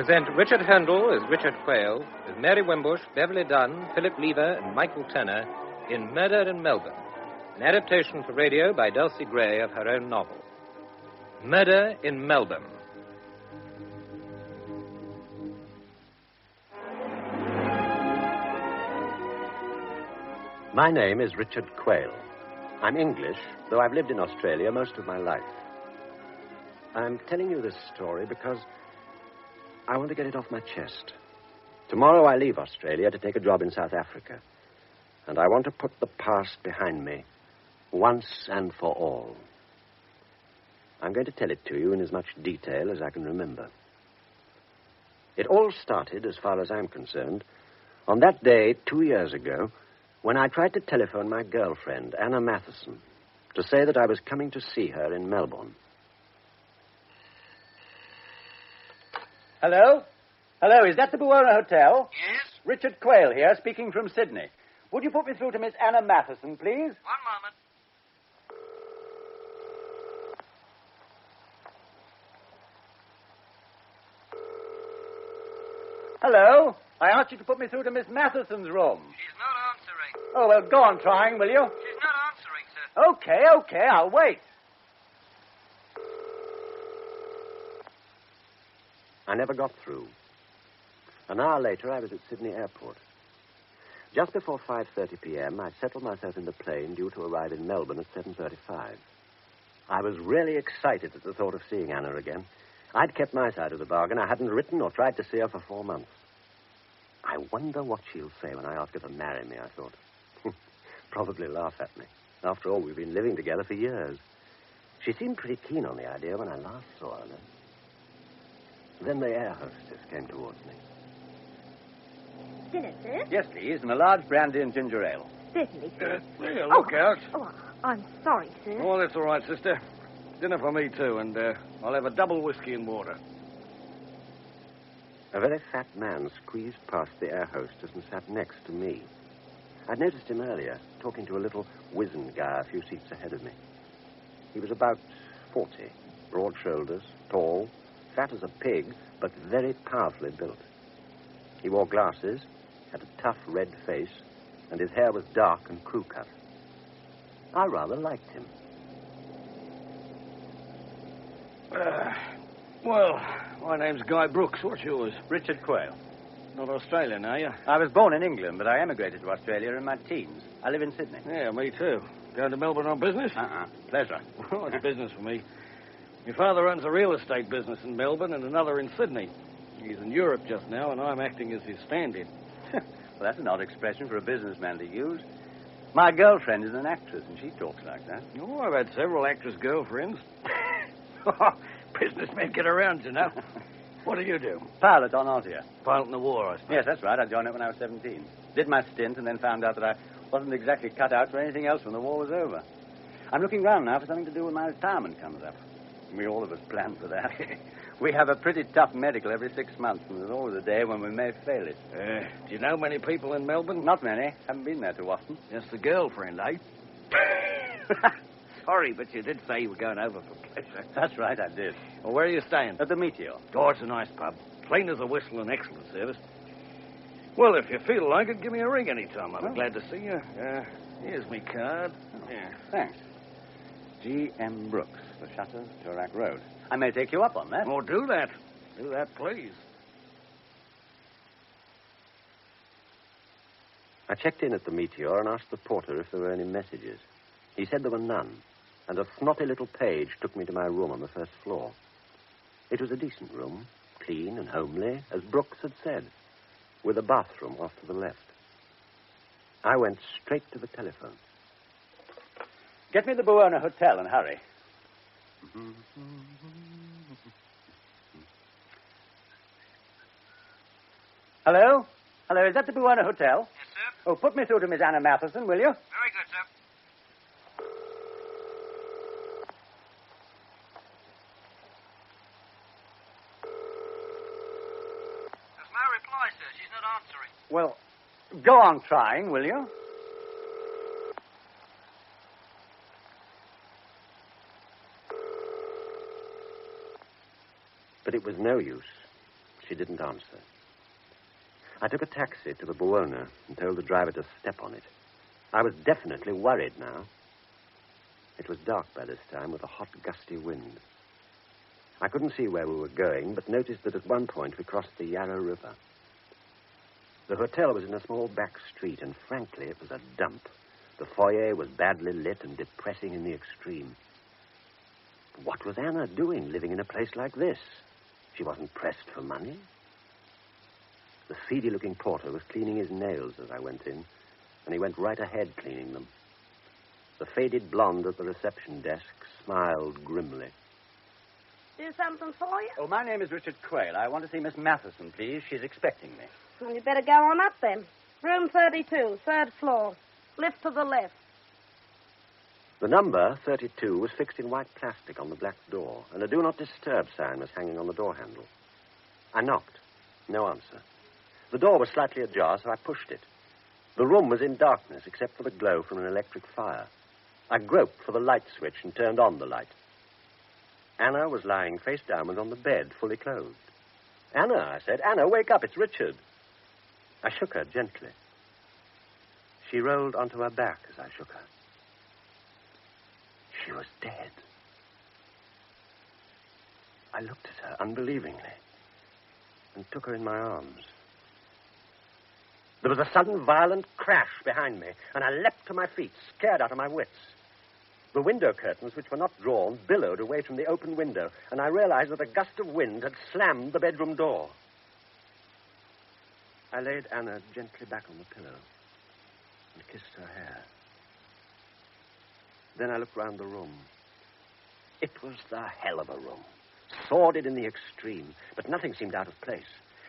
present Richard Hurndall as Richard Quayle, with Mary Wimbush, Beverly Dunn, Philip Lever, and Michael Turner in Murder in Melbourne, an adaptation for radio by Dulcie Gray of her own novel. Murder in Melbourne. My name is Richard Quayle. I'm English, though I've lived in Australia most of my life. I'm telling you this story because I want to get it off my chest. Tomorrow I leave Australia to take a job in South Africa. And I want to put the past behind me, once and for all. I'm going to tell it to you in as much detail as I can remember. It all started, as far as I'm concerned, on that day 2 years ago when I tried to telephone my girlfriend, Anna Matheson, to say that I was coming to see her in Melbourne. Hello? Hello, is that the Buona Hotel? Yes? Richard Quayle here, speaking from Sydney. Would you put me through to Miss Anna Matheson, please? One moment. Hello? I asked you to put me through to Miss Matheson's room. She's not answering. Oh, well, go on trying, will you? She's not answering, sir. Okay, I'll wait. I never got through. An hour later, I was at Sydney Airport. Just before 5:30 p.m., I settled myself in the plane due to arrive in Melbourne at 7:35. I was really excited at the thought of seeing Anna again. I'd kept my side of the bargain. I hadn't written or tried to see her for 4 months. I wonder what she'll say when I ask her to marry me, I thought. Probably laugh at me. After all, we've been living together for years. She seemed pretty keen on the idea when I last saw her. Then the air hostess came towards me. Dinner, sir? Yes, please, and a large brandy and ginger ale. Certainly, sir. Yeah, look out. Oh, I'm sorry, sir. Oh, that's all right, sister. Dinner for me, too, and I'll have a double whiskey and water. A very fat man squeezed past the air hostess and sat next to me. I'd noticed him earlier, talking to a little wizened guy a few seats ahead of me. He was about 40, broad shoulders, tall, fat as a pig, but very powerfully built. He wore glasses, had a tough red face, and his hair was dark and crew-cut. I rather liked him. Well, my name's Guy Brooks. What's yours? Richard Quayle. Not Australian, are you? I was born in England, but I emigrated to Australia in my teens. I live in Sydney. Yeah, me too. Going to Melbourne on business? Pleasure. Well, it's business for me. My father runs a real estate business in Melbourne and another in Sydney. He's in Europe just now, and I'm acting as his stand-in. Well, that's an odd expression for a businessman to use. My girlfriend is an actress, and she talks like that. Oh, I've had several actress girlfriends. Businessmen get around, you know. What do you do? Pilot on Aussie. Pilot in the war, I suppose. Yes, that's right. I joined it when I was 17. Did my stint and then found out that I wasn't exactly cut out for anything else when the war was over. I'm looking round now for something to do when my retirement comes up. We all of us planned for that. We have a pretty tough medical every 6 months, and there's always a day when we may fail it. Do you know many people in Melbourne? Not many. Haven't been there too often. Just a girlfriend, eh? Sorry, but you did say you were going over for pleasure. That's right, I did. Well, where are you staying? At the Meteor. Oh, it's a nice pub. Clean as a whistle and excellent service. Well, if you feel like it, give me a ring any time. I'll be glad to see you. Here's me card. Yeah. Thanks. G.M. Brooks, the Shutters, Turak Road. I may take you up on that. Oh, do that. Do that, please. I checked in at the Meteor and asked the porter if there were any messages. He said there were none, and a snotty little page took me to my room on the first floor. It was a decent room, clean and homely, as Brooks had said, with a bathroom off to the left. I went straight to the telephone. Get me the Buona Hotel and hurry. Hello? Hello, is that the Buona Hotel? Yes, sir. Oh, put me through to Miss Anna Matheson, will you? Very good, sir. There's no reply, sir. She's not answering. Well, go on trying, will you? But it was no use. she didn't answer. I took a taxi to the Buona and told the driver to step on it. I was definitely worried now. It was dark by this time with a hot, gusty wind. I couldn't see where we were going, but noticed that at one point we crossed the Yarra River. The hotel was in a small back street, and frankly, it was a dump. The foyer was badly lit and depressing in the extreme. What was Anna doing living in a place like this? She wasn't pressed for money. The seedy-looking porter was cleaning his nails as I went in, and he went right ahead cleaning them. The faded blonde at the reception desk smiled grimly. Do something for you? Oh, my name is Richard Quayle. I want to see Miss Matheson, please. She's expecting me. Well, you better go on up then. Room 32, third floor. Lift to the left. The number, 32, was fixed in white plastic on the black door, and a do not disturb sign was hanging on the door handle. I knocked. No answer. The door was slightly ajar, so I pushed it. The room was in darkness, except for the glow from an electric fire. I groped for the light switch and turned on the light. Anna was lying face downward on the bed, fully clothed. Anna, I said. Anna, wake up. It's Richard. I shook her gently. She rolled onto her back as I shook her. She was dead. I looked at her unbelievingly and took her in my arms. There was a sudden violent crash behind me, and I leapt to my feet, scared out of my wits. The window curtains, which were not drawn, billowed away from the open window, and I realized that a gust of wind had slammed the bedroom door. I laid Anna gently back on the pillow and kissed her hair. Then I looked round the room. It was the hell of a room, sordid in the extreme, but nothing seemed out of place.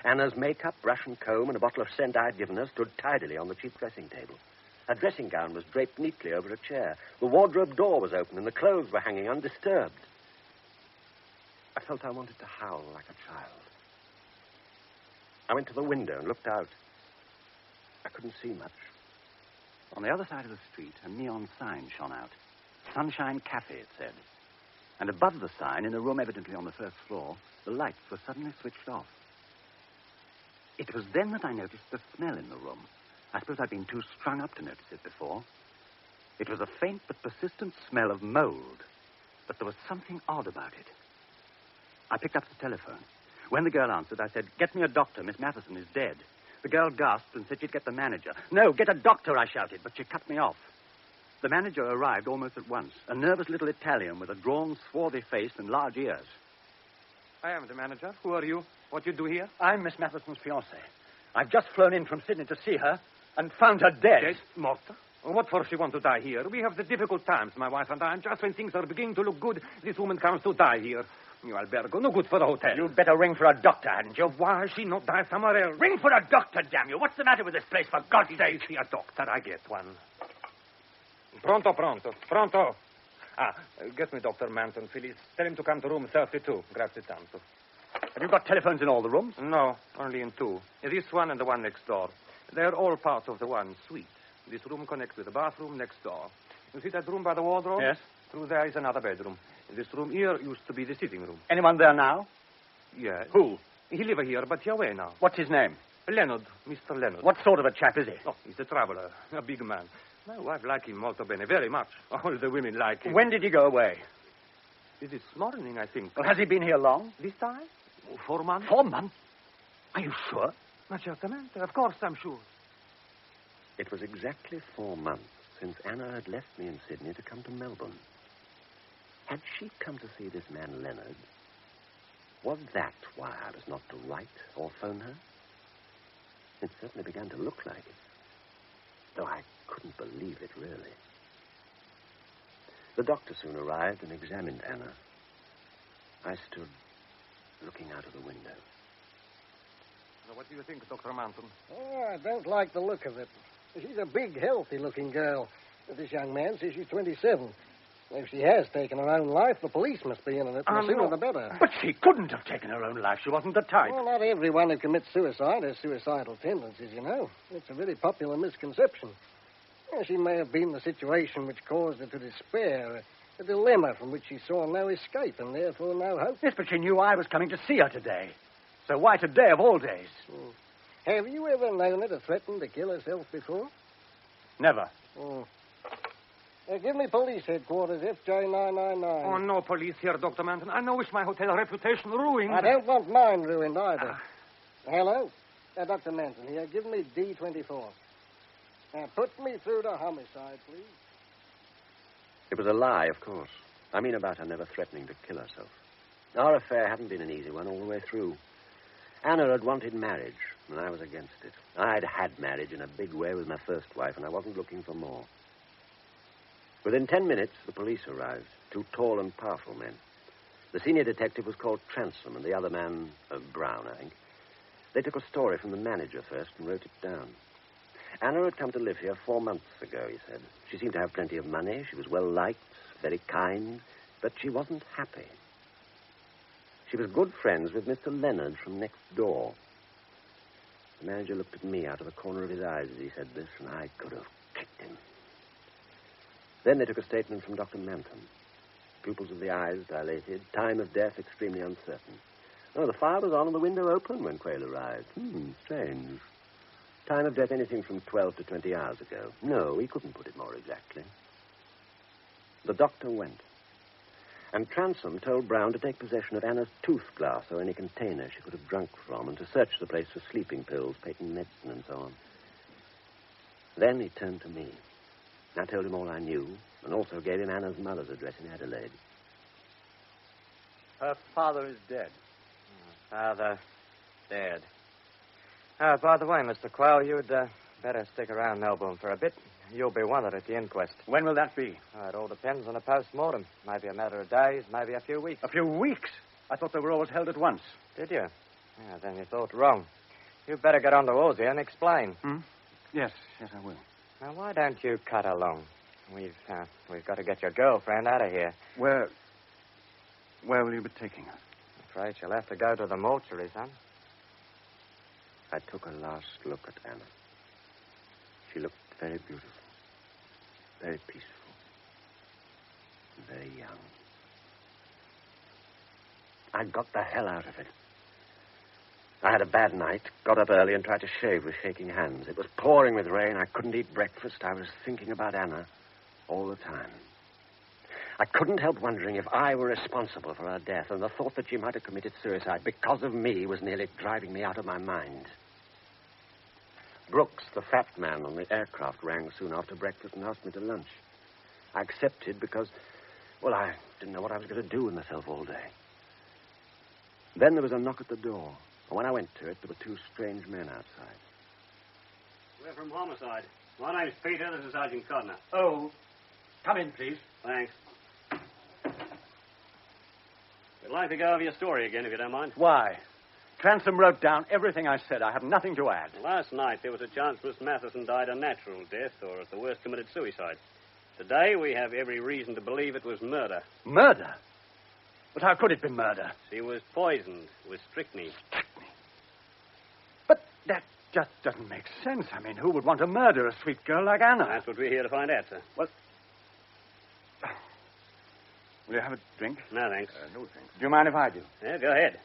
Anna's makeup, brush and comb, and a bottle of scent I'd given her stood tidily on the cheap dressing table. Her dressing gown was draped neatly over a chair. The wardrobe door was open, and the clothes were hanging undisturbed. I felt I wanted to howl like a child. I went to the window and looked out. I couldn't see much. On the other side of the street, a neon sign shone out. Sunshine Cafe, it said. And above the sign, in a room evidently on the first floor, the lights were suddenly switched off. It was then that I noticed the smell in the room. I suppose I'd been too strung up to notice it before. It was a faint but persistent smell of mold, but there was something odd about it. I picked up the telephone. When the girl answered, I said, "Get me a doctor. Miss Matheson is dead." The girl gasped and said she'd get the manager. "No, get a doctor," I shouted, but she cut me off. The manager arrived almost at once, a nervous little Italian with a drawn, swarthy face and large ears. I am the manager. Who are you? What you do here? I'm Miss Matheson's fiancée. I've just flown in from Sydney to see her and found her dead. Dead? Morta? What for she want to die here? We have the difficult times, my wife and I, and just when things are beginning to look good, this woman comes to die here. You albergo, no good for the hotel. You'd better ring for a doctor, hadn't you? Why she not die somewhere else? Ring for a doctor, damn you. What's the matter with this place, for God's sake? A doctor, I get one. Pronto. Get me Dr. Manton, please. Tell him to come to room 32. Grazie tanto. Have you got telephones in all the rooms? No, only in two. This one and the one next door. They're all part of the one suite. This room connects with the bathroom next door. You see that room by the wardrobe? Yes. Through there is another bedroom. This room here used to be the sitting room. Anyone there now? Yes. Who? He live here, but he away now. What's his name? Leonard, Mr. Leonard. What sort of a chap is he? Oh, he's a traveler, a big man. My wife like him molto bene, very much. All the women like him. When did he go away? This morning, I think. Well, has he been here long? This time? 4 months. 4 months? Are you sure? Ma certamente. Of course, I'm sure. It was exactly 4 months since Anna had left me in Sydney to come to Melbourne. Had she come to see this man Leonard? Was that why I was not to write or phone her? It certainly began to look like it, though I couldn't believe it, really. The doctor soon arrived and examined Anna. I stood looking out of the window. So what do you think, Dr. Manton? Oh, I don't like the look of it. She's a big, healthy-looking girl. But this young man says she's 27. If she has taken her own life, the police must be in on it. The sooner the better. But she couldn't have taken her own life. She wasn't the type. Well, not everyone who commits suicide has suicidal tendencies, you know. It's a very popular misconception. Well, she may have been in the situation which caused her to despair, a dilemma from which she saw no escape and therefore no hope. Yes, but she knew I was coming to see her today. sir. Why today of all days? Have you ever known her to threaten to kill herself before? Never. Give me police headquarters, FJ999. Oh, no police here, Dr. Manton. I know wish my hotel reputation ruined. I don't want mine ruined either. Hello? Dr. Manton here. Give me D24. Now, put me through to homicide, please. It was a lie, of course. I mean about her never threatening to kill herself. Our affair hadn't been an easy one all the way through. Anna had wanted marriage, and I was against it. I'd had marriage in a big way with my first wife, and I wasn't looking for more. Within 10 minutes, the police arrived, 2 tall and powerful men. The senior detective was called Transome, and the other man, Brown, I think. They took a story from the manager first and wrote it down. Anna had come to live here 4 months ago, he said. She seemed to have plenty of money. She was well-liked, very kind, but she wasn't happy. She was good friends with Mr. Leonard from next door. The manager looked at me out of the corner of his eyes as he said this, and I could have kicked him. Then they took a statement from Dr. Manton. Pupils of the eyes dilated, time of death extremely uncertain. Oh, the fire was on and the window open when Quayle arrived. Strange. Time of death anything from 12 to 20 hours ago. No, he couldn't put it more exactly. The doctor went. And Transome told Brown to take possession of Anna's tooth glass or any container she could have drunk from and to search the place for sleeping pills, patent medicine, and so on. Then he turned to me. I told him all I knew and also gave him Anna's mother's address in Adelaide. Her father is dead. Father dead. By the way, Mr. Quayle, you'd better stick around Melbourne for a bit. You'll be wanted at the inquest. When will that be? It all depends on the post-mortem. Maybe a matter of days, maybe a few weeks. A few weeks? I thought they were always held at once. Did you? Yeah, then you thought wrong. You'd better get on to Aussie and explain. Yes, I will. Now, why don't you cut along? We've got to get your girlfriend out of here. Where will you be taking her? I'm afraid she'll have to go to the mortuary, son. I took a last look at Anna. She looked very beautiful, very peaceful, and very young. I got the hell out of it. I had a bad night, got up early and tried to shave with shaking hands. It was pouring with rain. I couldn't eat breakfast. I was thinking about Anna all the time. I couldn't help wondering if I were responsible for her death, and the thought that she might have committed suicide because of me was nearly driving me out of my mind. Brooks, the fat man on the aircraft, rang soon after breakfast and asked me to lunch. I accepted because, well, I didn't know what I was going to do with myself all day. Then there was a knock at the door. And when I went to it, there were 2 strange men outside. We're from homicide. My name's Peter. This is Sergeant Codner. Oh, come in, please. Thanks. We'd like to go over your story again, if you don't mind. Why? Transome wrote down everything I said. I have nothing to add. Last night, there was a chance Miss Matheson died a natural death, or at the worst, committed suicide. Today, we have every reason to believe it was murder. Murder? But how could it be murder? She was poisoned with strychnine. Strychnine? But that just doesn't make sense. I mean, who would want to murder a sweet girl like Anna? That's what we're here to find out, sir. Well, will you have a drink? No, thanks. No, thanks. Do you mind if I do? Yeah, go ahead.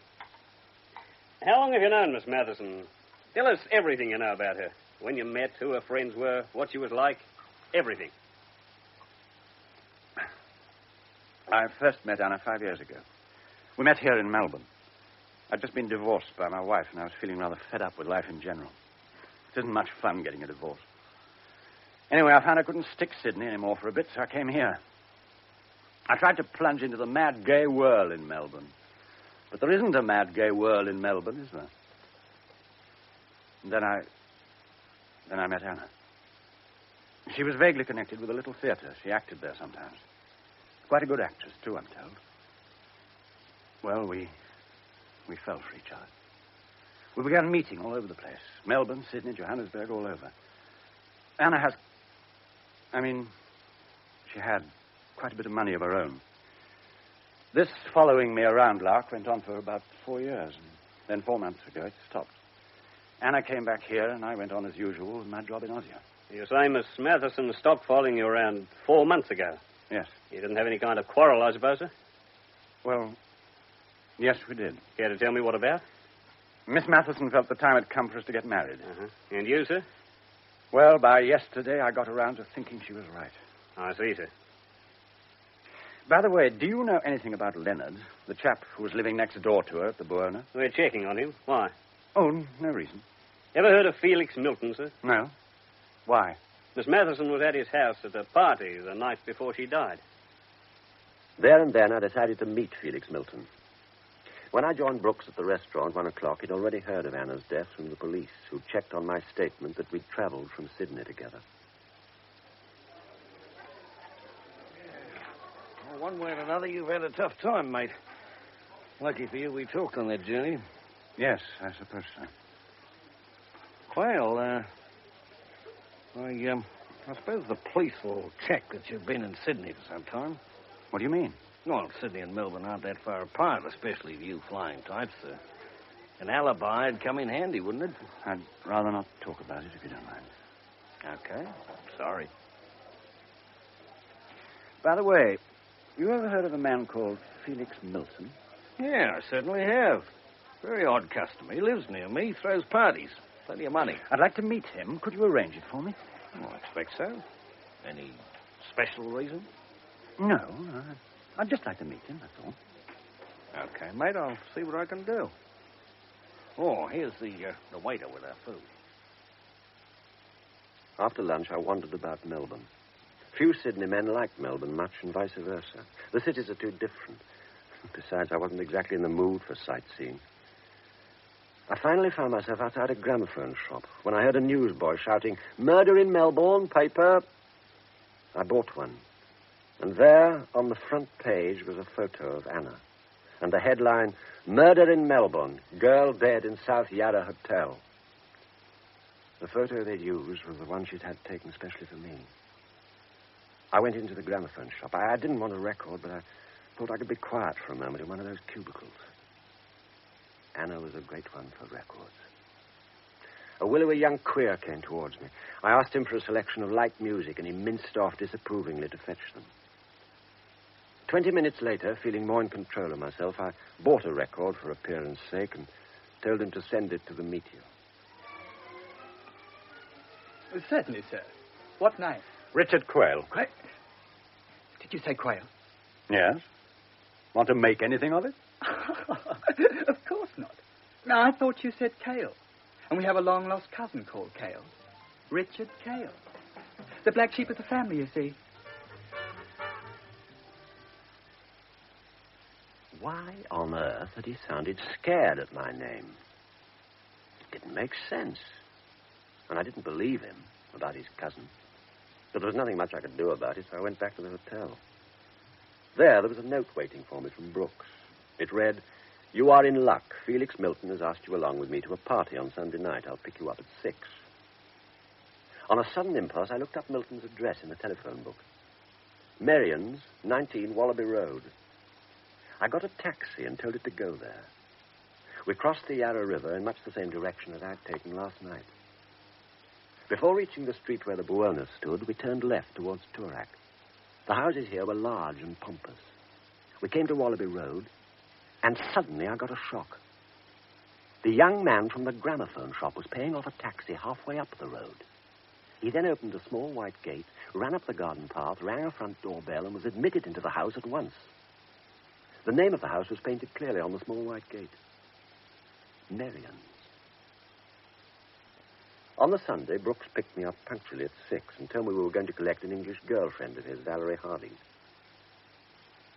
How long have you known Miss Matheson? Tell us everything you know about her. When you met, who her friends were, what she was like, everything. I first met Anna 5 years ago. We met here in Melbourne. I'd just been divorced by my wife, and I was feeling rather fed up with life in general. It isn't much fun getting a divorce. Anyway, I found I couldn't stick Sydney anymore for a bit, so I came here. I tried to plunge into the mad gay whirl in Melbourne. But there isn't a mad gay whirl in Melbourne, is there? And then I met Anna. She was vaguely connected with a little theater. She acted there sometimes. Quite a good actress, too, I'm told. Well, we fell for each other. We began meeting all over the place. Melbourne, Sydney, Johannesburg, all over. Anna she had quite a bit of money of her own. This following me around lark went on for about 4 years. And then 4 months ago, it stopped. Anna came back here, and I went on as usual with my job in Aussie. You say Miss Matheson stopped following you around 4 months ago? Yes. You didn't have any kind of quarrel, I suppose, sir? Well, yes, we did. Care to tell me what about? Miss Matheson felt the time had come for us to get married. Uh-huh. And you, sir? Well, by yesterday, I got around to thinking she was right. I see, sir. By the way, do you know anything about Leonard, the chap who was living next door to her at the Buona? We're checking on him. Why? Oh, no reason. Ever heard of Felix Milton, sir? No. Why? Miss Matheson was at his house at a party the night before she died. There and then I decided to meet Felix Milton. When I joined Brooks at the restaurant 1 o'clock, he'd already heard of Anna's death from the police, who checked on my statement that we'd traveled from Sydney together. Well, one way or another, you've had a tough time, mate. Lucky for you, we talked on that journey. Yes, I suppose so. Quayle, I suppose the police will check that you've been in Sydney for some time. What do you mean? Well, Sydney and Melbourne aren't that far apart, especially you flying types. An alibi'd come in handy, wouldn't it? I'd rather not talk about it, if you don't mind. Okay. Sorry. By the way, you ever heard of a man called Felix Milton? Yeah, I certainly have. Very odd customer. He lives near me, throws parties. Plenty of money. I'd like to meet him. Could you arrange it for me? Oh, I expect so. Any special reason? No, I'd just like to meet him, that's all. Okay, mate, I'll see what I can do. Oh, here's the waiter with our food. After lunch, I wandered about Melbourne. Few Sydney men liked Melbourne much, and vice versa. The cities are too different. Besides, I wasn't exactly in the mood for sightseeing. I finally found myself outside a gramophone shop when I heard a newsboy shouting, "Murder in Melbourne, paper." I bought one. And there, on the front page, was a photo of Anna. And the headline, "Murder in Melbourne, girl dead in South Yarra Hotel." The photo they'd used was the one she'd had taken specially for me. I went into the gramophone shop. I didn't want a record, but I thought I could be quiet for a moment in one of those cubicles. Anna was a great one for records. A willowy young queer came towards me. I asked him for a selection of light music, and he minced off disapprovingly to fetch them. 20 minutes later, feeling more in control of myself, I bought a record for appearance sake and told him to send it to the Meteor. Certainly, sir. What name? Richard Quayle. Did you say Quayle? Yes. Want to make anything of it? Of course not. No, I thought you said Quayle. And we have a long-lost cousin called Quayle. Richard Quayle. The black sheep of the family, you see. Why on earth had he sounded scared at my name? It didn't make sense. And I didn't believe him about his cousin. But there was nothing much I could do about it, so I went back to the hotel. There was a note waiting for me from Brooks. It read, "You are in luck. Felix Milton has asked you along with me to a party on Sunday night. I'll pick you up at 6. On a sudden impulse, I looked up Milton's address in the telephone book. Merrian's, 19 Wallaby Road. I got a taxi and told it to go there. We crossed the Yarra River in much the same direction as I'd taken last night. Before reaching the street where the Buona stood, we turned left towards Toorak. The houses here were large and pompous. We came to Wallaby Road, and suddenly I got a shock. The young man from the gramophone shop was paying off a taxi halfway up the road. He then opened a small white gate, ran up the garden path, rang a front door bell, and was admitted into the house at once. The name of the house was painted clearly on the small white gate. Merrian's. On the Sunday, Brooks picked me up punctually at 6 and told me we were going to collect an English girlfriend of his, Valerie Harding.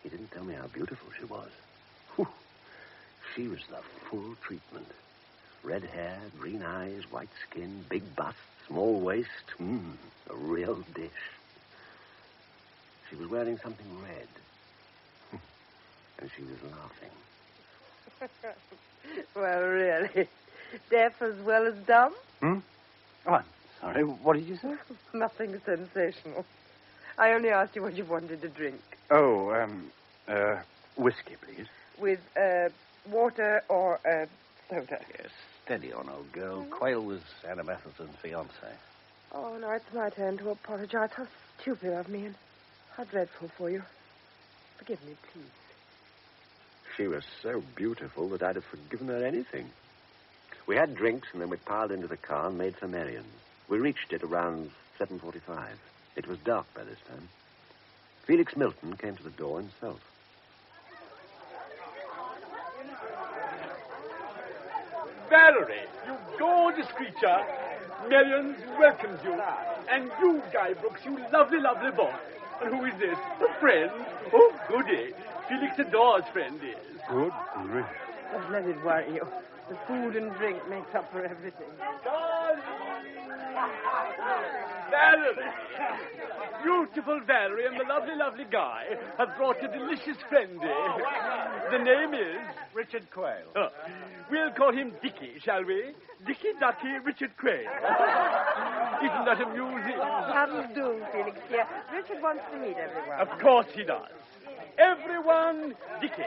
He didn't tell me how beautiful she was. Whew. She was the full treatment. Red hair, green eyes, white skin, big bust, small waist. A real dish. She was wearing something red. And she was laughing. Well, really. Deaf as well as dumb? Oh, I'm sorry. What did you say? Nothing sensational. I only asked you what you wanted to drink. Oh, whiskey, please. With, water or, soda? Yes, steady on, old girl. Quayle was Anna Matheson's fiancé. Oh, now it's my turn to apologize. How stupid of me and how dreadful for you. Forgive me, please. She was so beautiful that I'd have forgiven her anything. We had drinks, and then we piled into the car and made for Merion's. We reached it around 7:45. It was dark by this time. Felix Milton came to the door himself. Valerie, you gorgeous creature. Merion's welcomes you. And you, Guy Brooks, you lovely, lovely boy. And who is this? A friend? Oh, goody. Felix adores friend is. Good grief. Don't let it worry you. The food and drink makes up for everything. Darling! Valerie! Beautiful Valerie and the lovely, lovely Guy have brought a delicious friend. The name is... Richard Quayle. We'll call him Dickie, shall we? Dickie Ducky Richard Quayle. Isn't that amusing? That'll do, Felix, dear. Richard wants to meet everyone. Of course he does. Everyone, Dickie.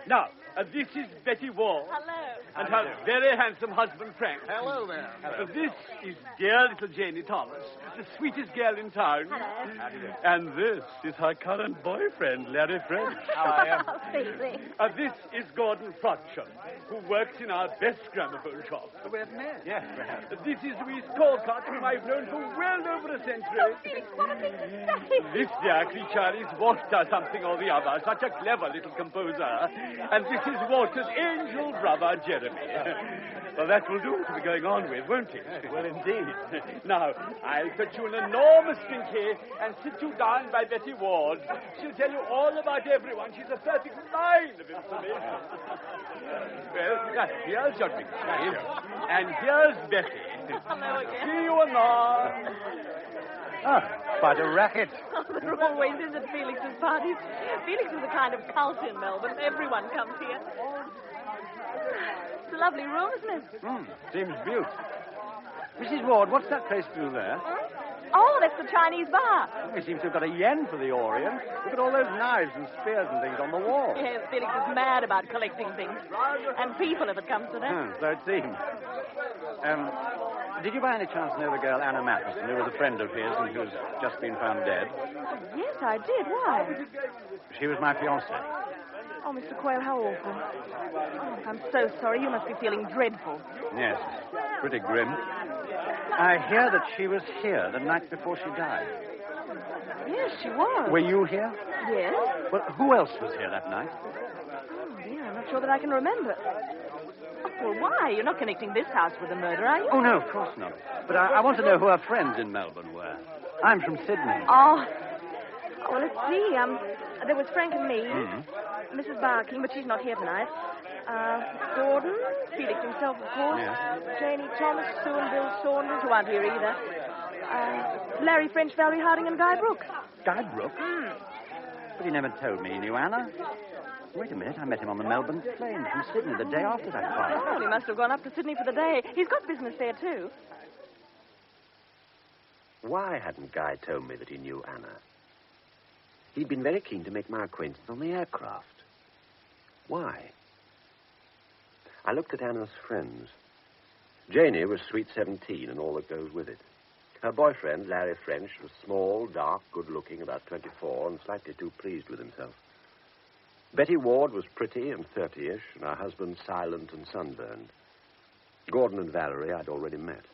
Now, this is Betty Ward. Hello. And her very handsome husband, Frank. Hello there. This is dear little Janie Thomas, the sweetest girl in town. Hello. And this is her current boyfriend, Larry French. Felix. This is Gordon Frodsham, who works in our best gramophone shop. We've met. Yes. This is Louise Colcott, whom I've known for well over a century. Felix, what a big mistake. This dear creature is Walter something or the other, such a clever little composer. And this is Walter's angel brother, Jeremy. Well, that will do to be going on with, won't it? Well, indeed. Now, I'll fetch you an enormous drink here and sit you down by Betty Ward. She'll tell you all about everyone. She's a perfect mine of information. Well, here's your drink, Steve. And here's Betty. Hello again. See you anon. Quite a racket. There always is at Felix's parties. Felix is a kind of cult in Melbourne. Everyone comes here. It's a lovely room, isn't it? Seems beautiful. Mrs. Ward, what's that place to do there? Oh, that's the Chinese bar. We seem to have got a yen for the Orient. Look at all those knives and spears and things on the wall. Yes, Felix is mad about collecting things. And people, if it comes to that. So it seems. Did you by any chance know the girl Anna Matheson, who was a friend of his and who's just been found dead? Yes, I did. Why? She was my fiancée. Oh, Mr. Quayle, how awful. Oh, I'm so sorry. You must be feeling dreadful. Yes, pretty grim. I hear that she was here the night before she died. Yes, she was. Were you here? Yes? Well, who else was here that night? Oh, dear, I'm not sure that I can remember. Oh, well, why? You're not connecting this house with the murder, are you? Oh, no, of course not. But I want to know who her friends in Melbourne were. I'm from Sydney. Oh, well, let's see. There was Frank and me. Mm-hmm. Mrs. Barking, but she's not here tonight. Gordon, Felix himself, of course. Yes. Janie Thomas, Sue and Bill Saunders, who aren't here either. Larry French, Valerie Harding, and Guy Brooks. Guy Brooks? But he never told me he knew Anna. Wait a minute, I met him on the Melbourne plane from Sydney the day after that party. Oh, he must have gone up to Sydney for the day. He's got business there, too. Why hadn't Guy told me that he knew Anna? He'd been very keen to make my acquaintance on the aircraft. Why? I looked at Anna's friends. Janie was sweet 17 and all that goes with it. Her boyfriend, Larry French, was small, dark, good-looking, about 24, and slightly too pleased with himself. Betty Ward was pretty and 30-ish, and her husband silent and sunburned. Gordon and Valerie I'd already met.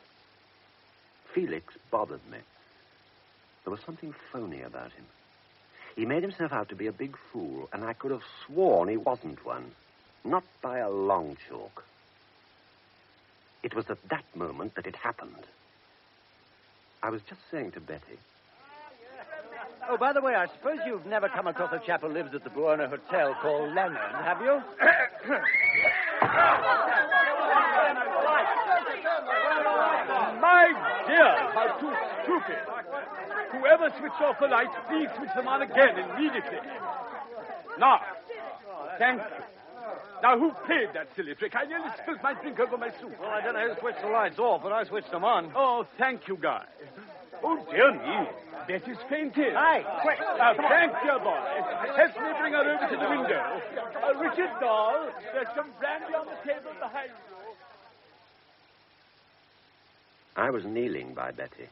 Felix bothered me. There was something phony about him. He made himself out to be a big fool, and I could have sworn he wasn't one. Not by a long chalk. It was at that moment that it happened. I was just saying to Betty... Oh, by the way, I suppose you've never come across a chap who lives at the Buona Hotel called Leonard, have you? My dear, how too stupid. Whoever switched off the lights, please switch them on again immediately. Now, thank you. Now, who played that silly trick? I nearly spilled my drink over my soup. Well, I don't know who switched the lights off, but I switched them on. Oh, thank you, Guy. Oh, dear me. Betty's fainted. Hi, quick. Frank, dear boy. Help me bring her over to the window. Richard Doll, there's some brandy on the table behind you. I was kneeling by Betty,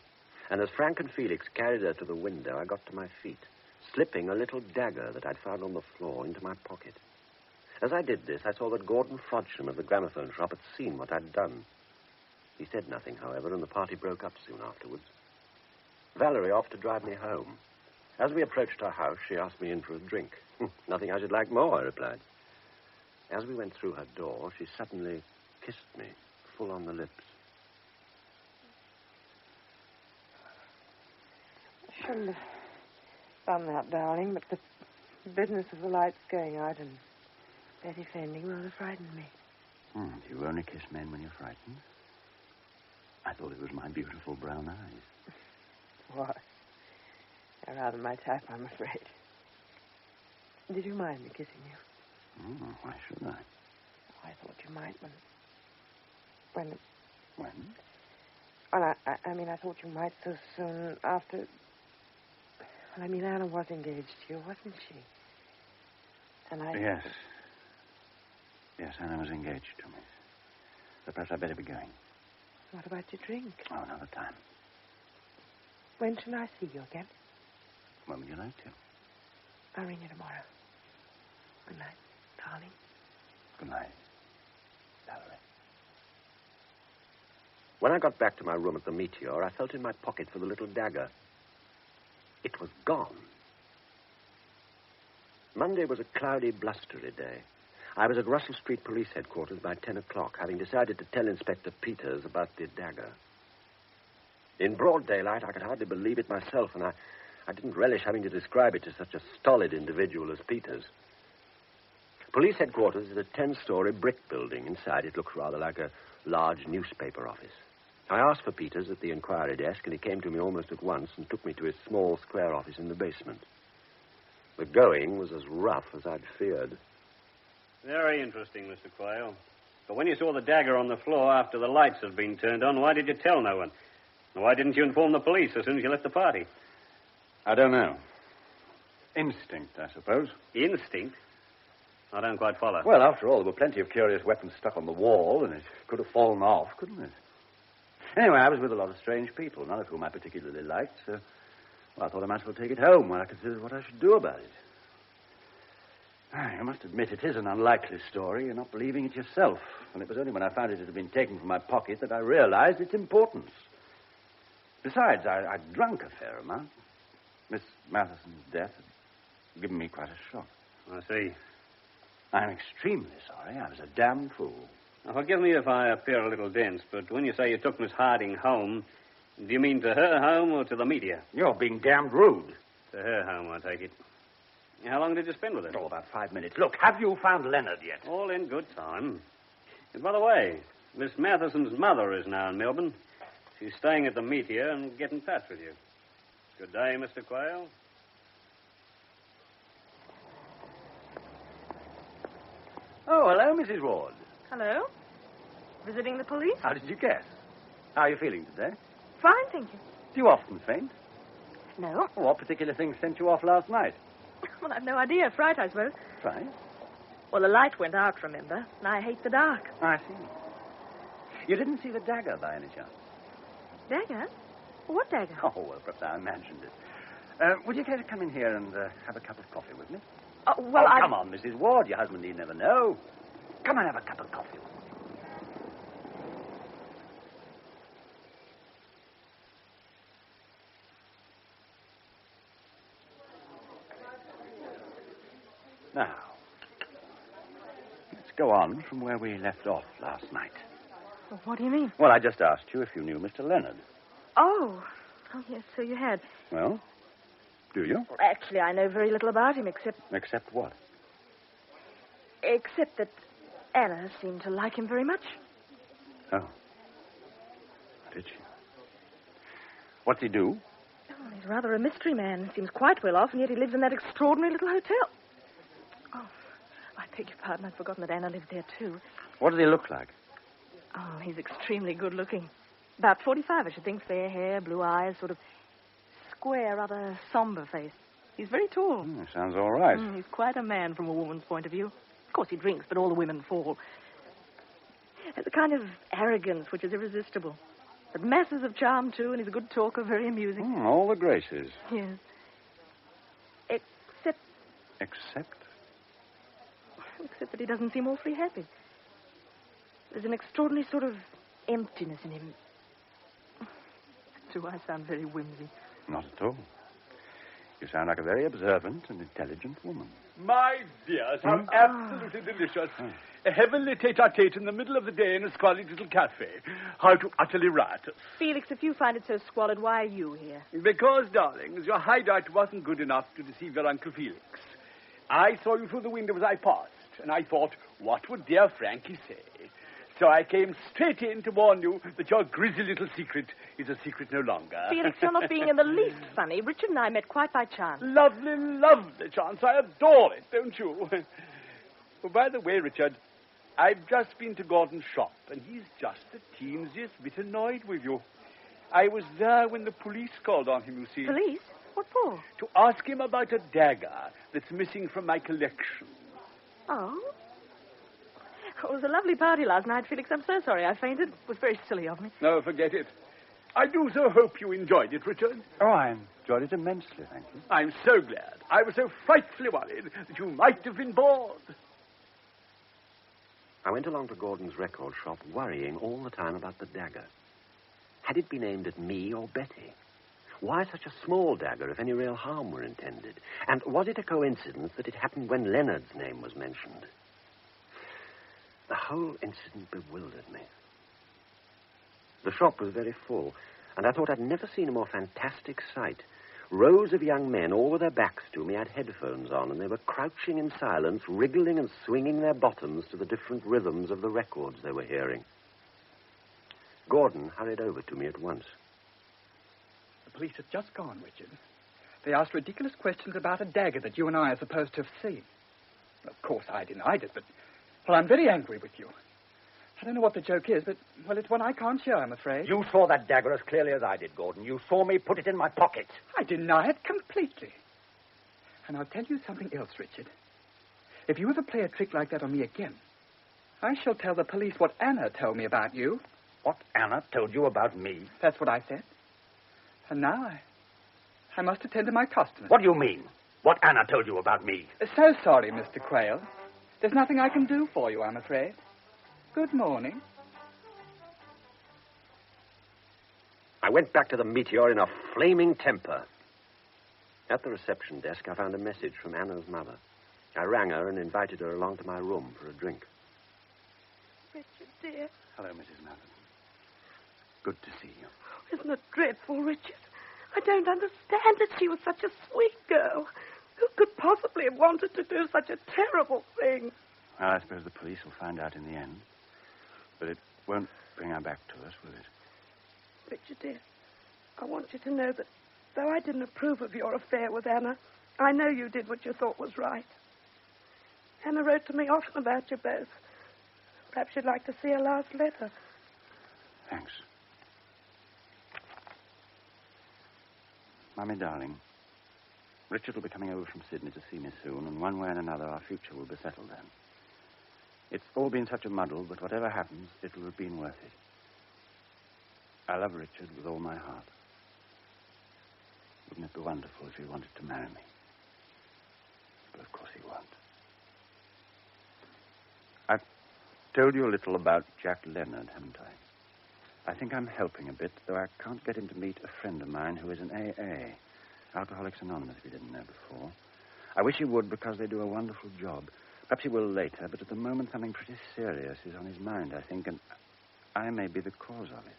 and as Frank and Felix carried her to the window, I got to my feet, slipping a little dagger that I'd found on the floor into my pocket. As I did this, I saw that Gordon Frodsham of the gramophone shop had seen what I'd done. He said nothing, however, and the party broke up soon afterwards. Valerie offered to drive me home. As we approached her house, she asked me in for a drink. Nothing I should like more, I replied. As we went through her door, she suddenly kissed me, full on the lips. I shouldn't have done that, darling, but the business of the lights going out and Betty fainting rather frightened me. Do you only kiss men when you're frightened? I thought it was my beautiful brown eyes. Why? They're rather my type, I'm afraid. Did you mind me kissing you? Why should I? Oh, I thought you might when... When? Well, I mean, I thought you might so soon after... Well, I mean, Anna was engaged to you, wasn't she? And I... Yes. Yes, Anna was engaged to me. So perhaps I'd better be going. What about your drink? Oh, another time. When shall I see you again? When would you like to? I'll ring you tomorrow. Good night, darling. Good night, Valerie. When I got back to my room at the Meteor, I felt in my pocket for the little dagger. It was gone. Monday was a cloudy, blustery day. I was at Russell Street Police Headquarters by 10 o'clock, having decided to tell Inspector Peters about the dagger. In broad daylight, I could hardly believe it myself, and I didn't relish having to describe it to such a stolid individual as Peters. Police Headquarters is a 10-story brick building. Inside, it looks rather like a large newspaper office. I asked for Peters at the inquiry desk, and he came to me almost at once and took me to his small square office in the basement. The going was as rough as I'd feared. Very interesting, Mr. Quayle. But when you saw the dagger on the floor after the lights had been turned on, why did you tell no one? Why didn't you inform the police as soon as you left the party? I don't know. Instinct, I suppose. Instinct? I don't quite follow. Well, after all, there were plenty of curious weapons stuck on the wall, and it could have fallen off, couldn't it? Anyway, I was with a lot of strange people, none of whom I particularly liked, so I thought I might as well take it home while I considered what I should do about it. I must admit it is an unlikely story. You're not believing it yourself. And it was only when I found it had been taken from my pocket that I realized its importance. Besides, I'd drunk a fair amount. Miss Matheson's death had given me quite a shock. I see. I'm extremely sorry. I was a damn fool. Now, forgive me if I appear a little dense, but when you say you took Miss Harding home, do you mean to her home or to the media? You're being damned rude. To her home, I take it. How long did you spend with her? Oh, about 5 minutes. Look, have you found Leonard yet? All in good time. And by the way, Miss Matheson's mother is now in Melbourne. She's staying at the Meteor and get in touch with you. Good day, Mr. Quayle. Oh, hello, Mrs. Ward. Hello? Visiting the police? How did you guess? How are you feeling today? Fine, thank you. Do you often faint? No. What particular thing sent you off last night? Well, I've no idea. Fright, I suppose. Fright? Well, the light went out, remember? And I hate the dark. I see. You didn't see the dagger by any chance? Dagger? What dagger? Oh, well, perhaps I imagined it. Would you care to come in here and have a cup of coffee with me? Well, come on, Mrs. Ward. Your husband need never know. Come and have a cup of coffee with me. Now, let's go on from where we left off last night. Well, what do you mean? Well, I just asked you if you knew Mr. Leonard. Oh, yes, so you had. Well, do you? Well, actually, I know very little about him, except... Except what? Except that Anna seemed to like him very much. Oh. Did she? What's he do? Oh, he's rather a mystery man. Seems quite well off, and yet he lives in that extraordinary little hotel. Oh, I beg your pardon. I'd forgotten that Anna lived there, too. What does he look like? Oh, he's extremely good-looking. About 45, I should think. Fair hair, blue eyes, sort of square, rather somber face. He's very tall. Sounds all right. He's quite a man from a woman's point of view. Of course, he drinks, but all the women fall. There's a kind of arrogance which is irresistible. But masses of charm, too, and he's a good talker, very amusing. All the graces. Yes. Except? except that he doesn't seem awfully happy. There's an extraordinary sort of emptiness in him. Do I sound very whimsy? Not at all. You sound like a very observant and intelligent woman. My dears, how absolutely delicious. A heavenly tete-a-tete in the middle of the day in a squalid little cafe. How too utterly riotous. Felix, if you find it so squalid, why are you here? Because, darlings, your hideout wasn't good enough to deceive your Uncle Felix. I saw you through the window as I passed, and I thought, what would dear Frankie say? So I came straight in to warn you that your grisly little secret is a secret no longer. Felix, you're not being in the least funny. Richard and I met quite by chance. Lovely, lovely chance. I adore it, don't you? Oh, by the way, Richard, I've just been to Gordon's shop, and he's just the teensest bit annoyed with you. I was there when the police called on him, you see. Police? What for? To ask him about a dagger that's missing from my collection. Oh? It was a lovely party last night, Felix. I'm so sorry I fainted. It was very silly of me. No, forget it. I do so hope you enjoyed it, Richard. Oh, I enjoyed it immensely, thank you. I'm so glad. I was so frightfully worried that you might have been bored. I went along to Gordon's record shop worrying all the time about the dagger. Had it been aimed at me or Betty? Why such a small dagger if any real harm were intended? And was it a coincidence that it happened when Leonard's name was mentioned? The whole incident bewildered me. The shop was very full, and I thought I'd never seen a more fantastic sight. Rows of young men, all with their backs to me, had headphones on, and they were crouching in silence, wriggling and swinging their bottoms to the different rhythms of the records they were hearing. Gordon hurried over to me at once. The police have just gone, Richard. They asked ridiculous questions about a dagger that you and I are supposed to have seen. Of course, I denied it, but, well, I'm very angry with you. I don't know what the joke is, but, well, it's one I can't share, I'm afraid. You saw that dagger as clearly as I did, Gordon. You saw me put it in my pocket. I deny it completely. And I'll tell you something else, Richard. If you ever play a trick like that on me again, I shall tell the police what Anna told me about you. What Anna told you about me? That's what I said. And now I must attend to my customers. What do you mean? What Anna told you about me? So sorry, Mr. Quayle. There's nothing I can do for you, I'm afraid. Good morning. I went back to the Meteor in a flaming temper. At the reception desk, I found a message from Anna's mother. I rang her and invited her along to my room for a drink. Richard, dear. Hello, Mrs. Matheson. Good to see you. Isn't it dreadful, Richard? I don't understand it. She was such a sweet girl. Who could possibly have wanted to do such a terrible thing? Well, I suppose the police will find out in the end. But it won't bring her back to us, will it? Richard, dear, I want you to know that though I didn't approve of your affair with Anna, I know you did what you thought was right. Anna wrote to me often about you both. Perhaps you'd like to see her last letter. Thanks. Mummy, darling, Richard will be coming over from Sydney to see me soon, and one way and another our future will be settled then. It's all been such a muddle, but whatever happens, it will have been worth it. I love Richard with all my heart. Wouldn't it be wonderful if he wanted to marry me? But of course he won't. I've told you a little about Jack Leonard, haven't I? I think I'm helping a bit, though I can't get him to meet a friend of mine who is an AA, Alcoholics Anonymous, if he didn't know before. I wish he would, because they do a wonderful job. Perhaps he will later, but at the moment something pretty serious is on his mind, I think, and I may be the cause of it.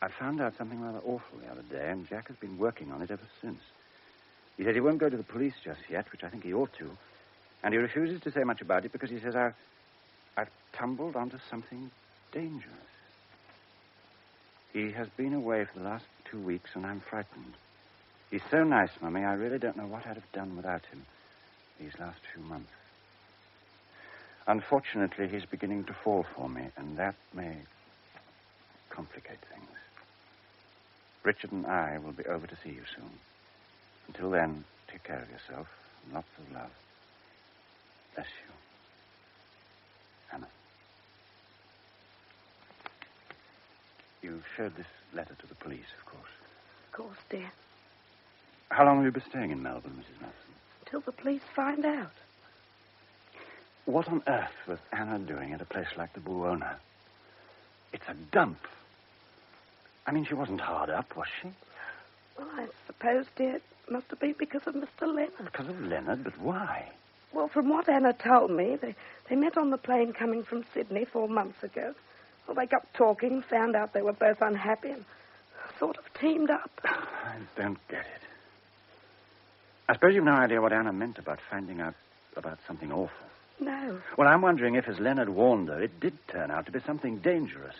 I found out something rather awful the other day, and Jack has been working on it ever since. He said he won't go to the police just yet, which I think he ought to, and he refuses to say much about it because he says I've tumbled onto something dangerous. He has been away for the last 2 weeks, and I'm frightened. He's so nice, Mummy, I really don't know what I'd have done without him these last few months. Unfortunately, he's beginning to fall for me, and that may complicate things. Richard and I will be over to see you soon. Until then, take care of yourself, and lots of love. Bless you. Anna. You showed this letter to the police, of course. Of course, dear. How long will you be staying in Melbourne, Mrs. Matheson? Till the police find out. What on earth was Anna doing at a place like the Buona? It's a dump. I mean, she wasn't hard up, was she? Well, I suppose, dear, it must have been because of Mr. Leonard. Because of Leonard? But why? Well, from what Anna told me, they met on the plane coming from Sydney 4 months ago. Well, they got talking, found out they were both unhappy, and sort of teamed up. I don't get it. I suppose you've no idea what Anna meant about finding out about something awful. No. Well, I'm wondering if, as Leonard warned her, it did turn out to be something dangerous.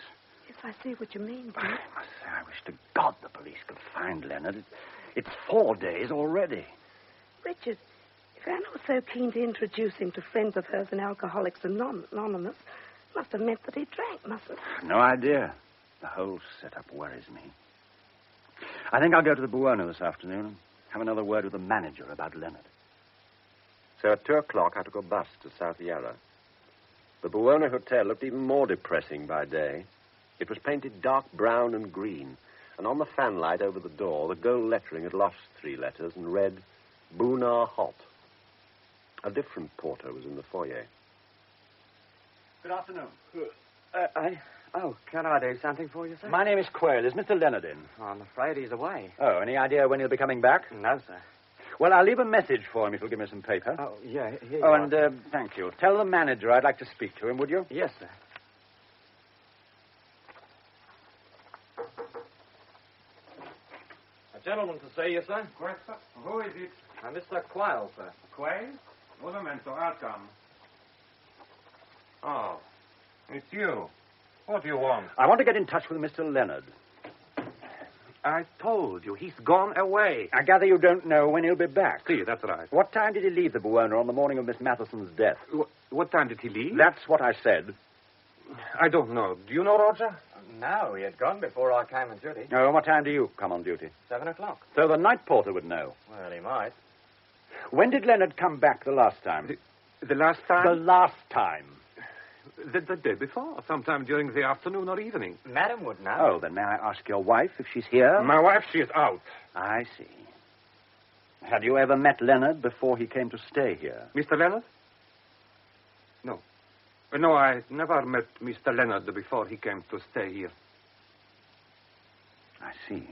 Yes, I see what you mean, dear. I must say, I wish to God the police could find Leonard. It's 4 days already. Richard, if Anna was so keen to introduce him to friends of hers in Alcoholics Anonymous, must have meant that he drank, mustn't it? No idea. The whole setup worries me. I think I'll go to the Buona this afternoon and have another word with the manager about Leonard. So at 2 o'clock, I took a bus to South Yarra. The Buona Hotel looked even more depressing by day. It was painted dark brown and green, and on the fanlight over the door, the gold lettering had lost 3 letters and read, Buna Hot. A different porter was in the foyer. Good afternoon. Can I do something for you, sir? My name is Quayle. Is Mr. Leonard in? I'm afraid he's away. Oh, any idea when he'll be coming back? No, sir. Well, I'll leave a message for him if you'll give me some paper. Oh, yeah. Here Oh, you and are. thank you. Tell the manager I'd like to speak to him, would you? Yes, sir. A gentleman to see you, sir. Questo? Who is it? Mr. Quayle, sir. Quayle? Un momento, I'll come. Oh, it's you. What do you want? I want to get in touch with Mr. Leonard. I told you, he's gone away. I gather you don't know when he'll be back. See, that's right. What time did he leave the Buona on the morning of Miss Matheson's death? What time did he leave? That's what I said. I don't know. Do you know, Roger? No, he had gone before I came on duty. Oh, what time do you come on duty? 7 o'clock. So the night porter would know. Well, he might. When did Leonard come back the last time? The last time? The last time. The day before, sometime during the afternoon or evening. Madam would know. Oh, then may I ask your wife if she's here? My wife, she is out. I see. Had you ever met Leonard before he came to stay here? Mr. Leonard? No. No, I never met Mr. Leonard before he came to stay here. I see.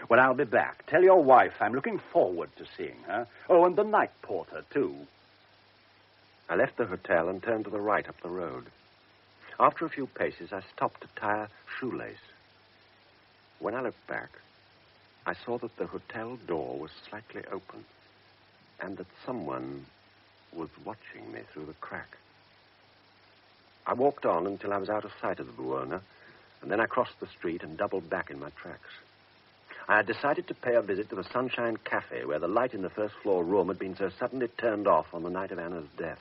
Well, I'll be back. Tell your wife I'm looking forward to seeing her. Oh, and the night porter, too. I left the hotel and turned to the right up the road. After a few paces, I stopped to tie a shoelace. When I looked back, I saw that the hotel door was slightly open and that someone was watching me through the crack. I walked on until I was out of sight of the Buona, and then I crossed the street and doubled back in my tracks. I had decided to pay a visit to the Sunshine Cafe, where the light in the first-floor room had been so suddenly turned off on the night of Anna's death.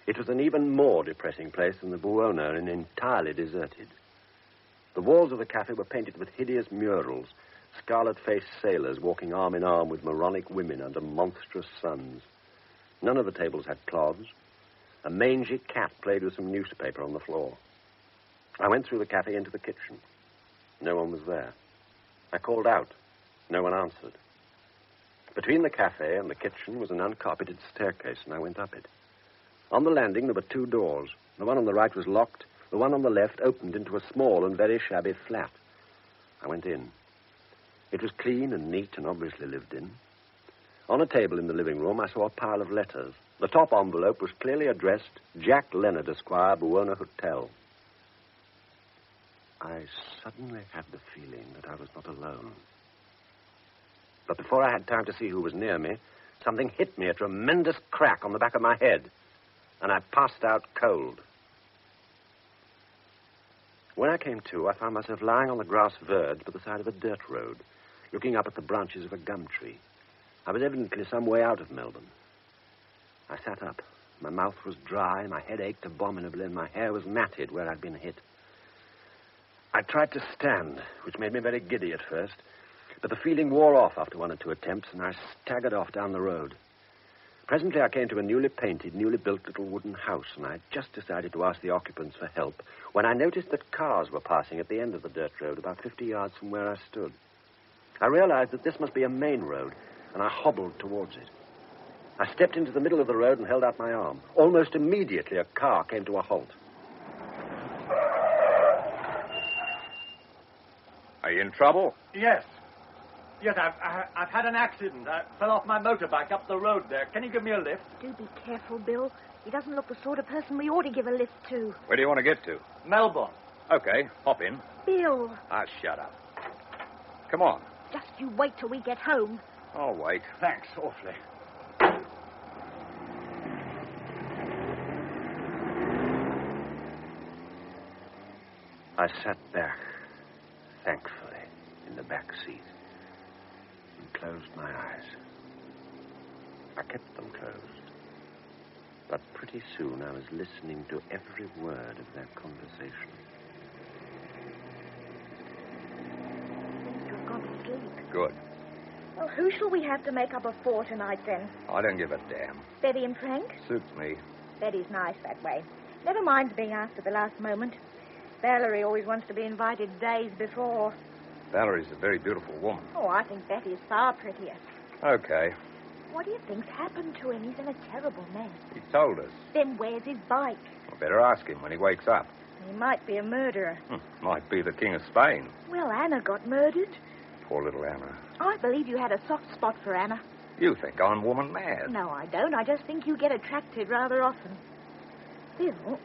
It was an even more depressing place than the Buona and entirely deserted. The walls of the cafe were painted with hideous murals, scarlet-faced sailors walking arm in arm with moronic women under monstrous suns. None of the tables had cloths. A mangy cat played with some newspaper on the floor. I went through the cafe into the kitchen. No one was there. I called out. No one answered. Between the cafe and the kitchen was an uncarpeted staircase, and I went up it. On the landing, there were 2 doors. The one on the right was locked. The one on the left opened into a small and very shabby flat. I went in. It was clean and neat and obviously lived in. On a table in the living room, I saw a pile of letters. The top envelope was clearly addressed, Jack Leonard, Esquire, Buona Hotel. I suddenly had the feeling that I was not alone. But before I had time to see who was near me, something hit me, a tremendous crack on the back of my head, and I passed out cold. When I came to, I found myself lying on the grass verge by the side of a dirt road, looking up at the branches of a gum tree. I was evidently some way out of Melbourne. I sat up. My mouth was dry, my head ached abominably, and my hair was matted where I'd been hit. I tried to stand, which made me very giddy at first, but the feeling wore off after 1 or 2 attempts, and I staggered off down the road. Presently, I came to a newly painted, newly built little wooden house, and I had just decided to ask the occupants for help when I noticed that cars were passing at the end of the dirt road about 50 yards from where I stood. I realized that this must be a main road, and I hobbled towards it. I stepped into the middle of the road and held out my arm. Almost immediately, a car came to a halt. Are you in trouble? Yes. Yes, I've had an accident. I fell off my motorbike up the road there. Can you give me a lift? Do be careful, Bill. He doesn't look the sort of person we ought to give a lift to. Where do you want to get to? Melbourne. Okay, hop in. Bill. Ah, shut up. Come on. Just you wait till we get home. I'll wait. Thanks, awfully. I sat back, thankfully, in the back seat and closed my eyes. I kept them closed. But pretty soon I was listening to every word of their conversation. You've gone to sleep. Good. Well, who shall we have to make up a four tonight, then? I don't give a damn. Betty and Frank? Suits me. Betty's nice that way. Never minds being asked at the last moment. Valerie always wants to be invited days before. Valerie's a very beautiful woman. Oh, I think Betty's far prettier. Okay. What do you think's happened to him? He's in a terrible mess. He told us. Then where's his bike? I better ask him when he wakes up. He might be a murderer. Might be the King of Spain. Well, Anna got murdered. Poor little Anna. I believe you had a soft spot for Anna. You think I'm woman mad. No, I don't. I just think you get attracted rather often. Bill,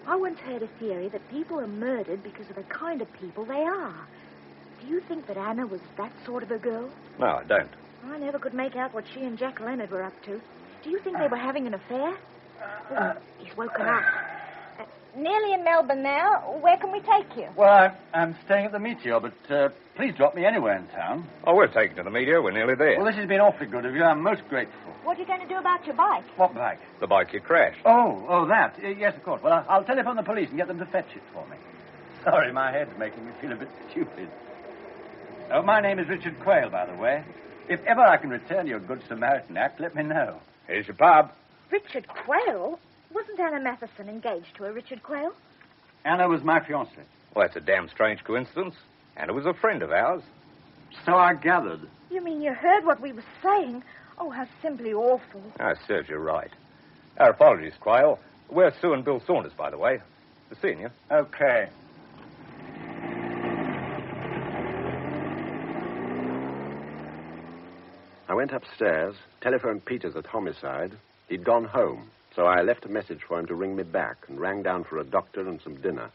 I once heard a theory that people are murdered because of the kind of people they are. Do you think that Anna was that sort of a girl? No, I don't. I never could make out what she and Jack Leonard were up to. Do you think they were having an affair? He's woken up. Nearly in Melbourne now. Where can we take you? Well, I'm staying at the Meteor, but please drop me anywhere in town. Oh, we're taking to the Meteor. We're nearly there. Well, this has been awfully good of you. I'm most grateful. What are you going to do about your bike? What bike? The bike you crashed. Oh, that. Yes, of course. Well, I'll telephone the police and get them to fetch it for me. Sorry, my head's making me feel a bit stupid. Oh, my name is Richard Quayle, by the way. If ever I can return your Good Samaritan act, let me know. Here's your pub. Richard Quayle? Wasn't Anna Matheson engaged to a Richard Quayle? Anna was my fiancée. Well, that's a damn strange coincidence. Anna was a friend of ours. So I gathered. You mean you heard what we were saying? Oh, how simply awful. Ah, serves you right. Our apologies, Quayle. We're Sue and Bill Saunders, by the way. The senior. Okay. I went upstairs, telephoned Peters at Homicide. He'd gone home, so I left a message for him to ring me back and rang down for a doctor and some dinner.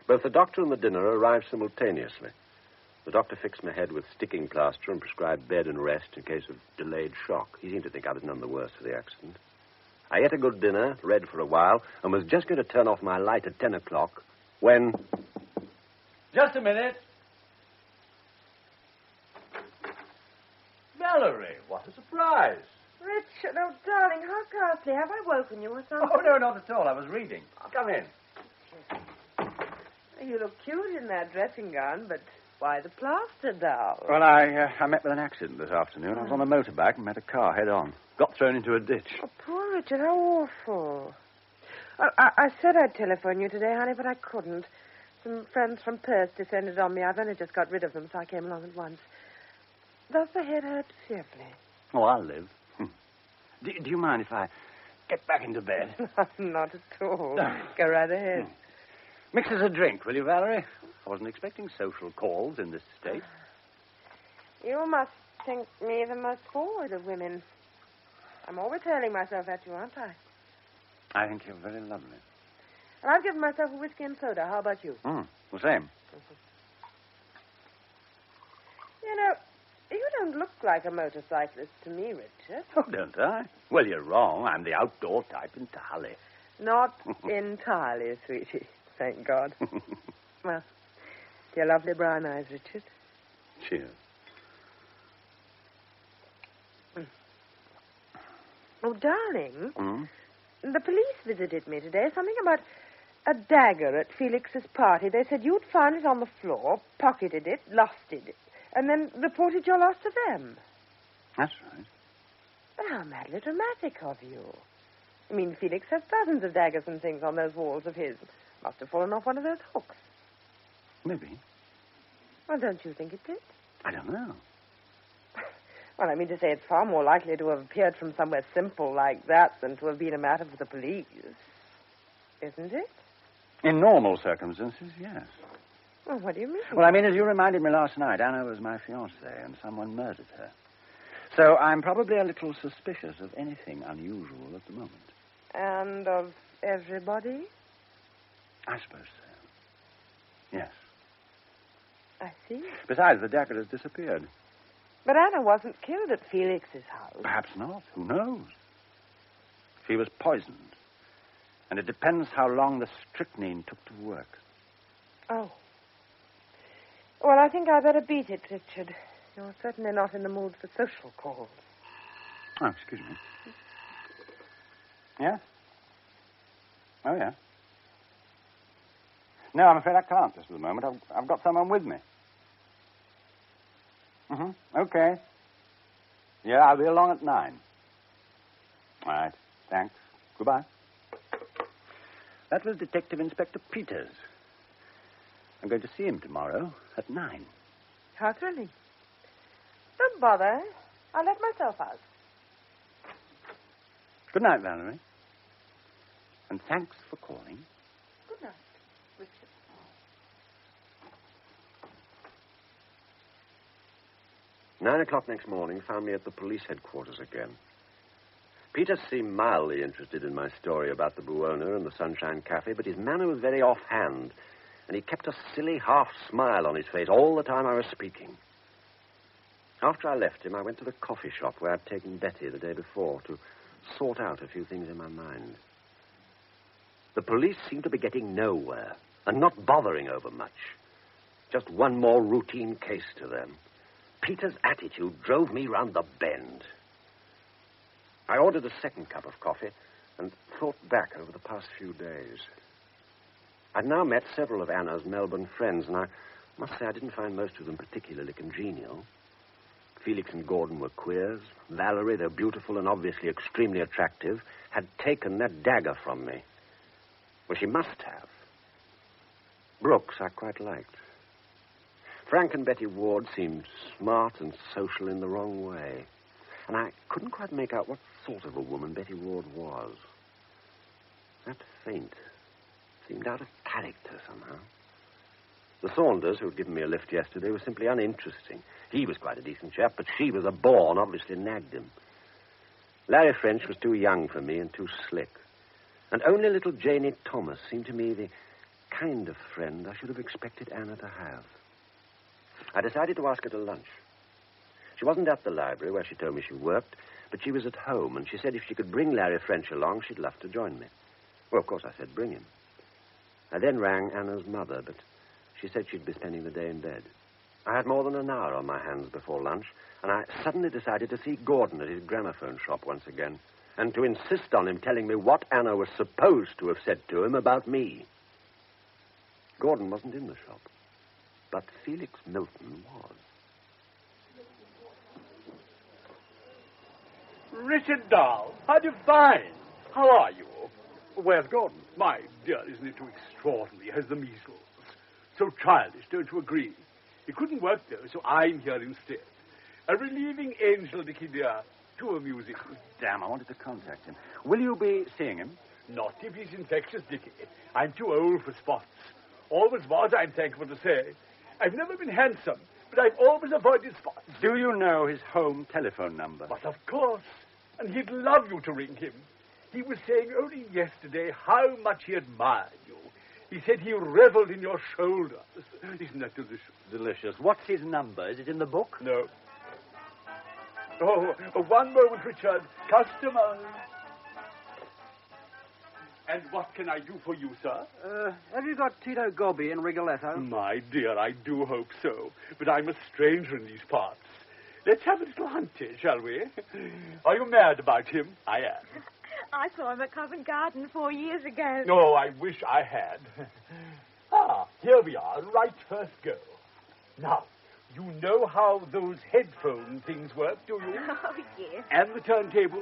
Both the doctor and the dinner arrived simultaneously. The doctor fixed my head with sticking plaster and prescribed bed and rest in case of delayed shock. He seemed to think I was none the worse for the accident. I ate a good dinner, read for a while, and was just going to turn off my light at 10 o'clock when... Just a minute. Valerie, what a surprise. Richard, oh, darling, how ghastly. Have I woken you or something? Oh, no, not at all. I was reading. Come in. You look cute in that dressing gown, but why the plaster down? Well, I met with an accident this afternoon. I was on a motorbike and met a car head on. Got thrown into a ditch. Oh, poor Richard, how awful. Well, I said I'd telephone you today, honey, but I couldn't. Some friends from Perth descended on me. I've only just got rid of them, so I came along at once. Does the head hurt fearfully? Oh, I'll live. Do you mind if I get back into bed? Not at all. Go right ahead. Mix us a drink, will you, Valerie? I wasn't expecting social calls in this state. You must think me the most forward of women. I'm always hurling myself at you, aren't I? I think you're very lovely. And I've given myself a whiskey and soda. How about you? The same. You know, you don't look like a motorcyclist to me, Richard. Oh, don't I? Well, you're wrong. I'm the outdoor type entirely. Not entirely, sweetie. Thank God. Well, your lovely brown eyes, Richard. Cheers. Oh, darling. The police visited me today. Something about a dagger at Felix's party. They said you'd found it on the floor, pocketed it, lost it, and then reported your loss to them. That's right. But how madly dramatic of you. I mean, Felix has dozens of daggers and things on those walls of his. Must have fallen off one of those hooks. Maybe. Well, don't you think it did? I don't know. Well, I mean to say it's far more likely to have appeared from somewhere simple like that than to have been a matter for the police. Isn't it? In normal circumstances, yes. Well, what do you mean? Well, I mean, as you reminded me last night, Anna was my fiancée, and someone murdered her. So I'm probably a little suspicious of anything unusual at the moment. And of everybody? I suppose so. Yes. I see. Besides, the dagger has disappeared. But Anna wasn't killed at Felix's house. Perhaps not. Who knows? She was poisoned. And it depends how long the strychnine took to work. Oh. Well, I think I'd better beat it, Richard. You're certainly not in the mood for social calls. Oh, excuse me. Yeah? Oh, yeah. No, I'm afraid I can't just for the moment. I've got someone with me. Okay. Yeah, I'll be along at 9. All right. Thanks. Goodbye. That was Detective Inspector Peters. I'm going to see him tomorrow at 9. How thrilling. Don't bother. I'll let myself out. Good night, Valerie. And thanks for calling. Good night, Richard. Nine o'clock next morning found me at the police headquarters again. Peter seemed mildly interested in my story about the Buona and the Sunshine Cafe, but his manner was very offhand, and he kept a silly half-smile on his face all the time I was speaking. After I left him, I went to the coffee shop where I'd taken Betty the day before to sort out a few things in my mind. The police seemed to be getting nowhere and not bothering over much. Just one more routine case to them. Peter's attitude drove me round the bend. I ordered a second cup of coffee and thought back over the past few days. I'd now met several of Anna's Melbourne friends, and I must say I didn't find most of them particularly congenial. Felix and Gordon were queers. Valerie, though beautiful and obviously extremely attractive, had taken that dagger from me. Well, she must have. Brooks I quite liked. Frank and Betty Ward seemed smart and social in the wrong way. And I couldn't quite make out what sort of a woman Betty Ward was. That faint seemed out of character somehow. The Saunders, who had given me a lift yesterday, was simply uninteresting. He was quite a decent chap, but she was a bore and obviously nagged him. Larry French was too young for me and too slick. And only little Janie Thomas seemed to me the kind of friend I should have expected Anna to have. I decided to ask her to lunch. She wasn't at the library where she told me she worked, but she was at home, and she said if she could bring Larry French along, she'd love to join me. Well, of course, I said bring him. I then rang Anna's mother, but she said she'd be spending the day in bed. I had more than an hour on my hands before lunch, and I suddenly decided to see Gordon at his gramophone shop once again, and to insist on him telling me what Anna was supposed to have said to him about me. Gordon wasn't in the shop, but Felix Milton was. Richard Dahl, how do you find? How are you? Where's Gordon? My dear, isn't it too extraordinary? He has the measles. So childish, don't you agree? He couldn't work, though, so I'm here instead. A relieving angel, Dickie dear. Too amusing. Damn, I wanted to contact him. Will you be seeing him? Not if he's infectious, Dickie. I'm too old for spots. Always was, I'm thankful to say. I've never been handsome, but I've always avoided spots. Do you know his home telephone number? But of course. And he'd love you to ring him. He was saying only yesterday how much he admired you. He said he reveled in your shoulders. Isn't that delicious? Delicious. What's his number? Is it in the book? No. Oh, one moment, Richard. Customer. And what can I do for you, sir? Have you got Tito Gobbi in Rigoletto? My dear, I do hope so. But I'm a stranger in these parts. Let's have a little hunting, shall we? Are you mad about him? I am. I saw him at Covent Garden 4 years ago. Oh, I wish I had. Here we are, right first go. Now, you know how those headphone things work, do you? Oh, yes. And the turntables?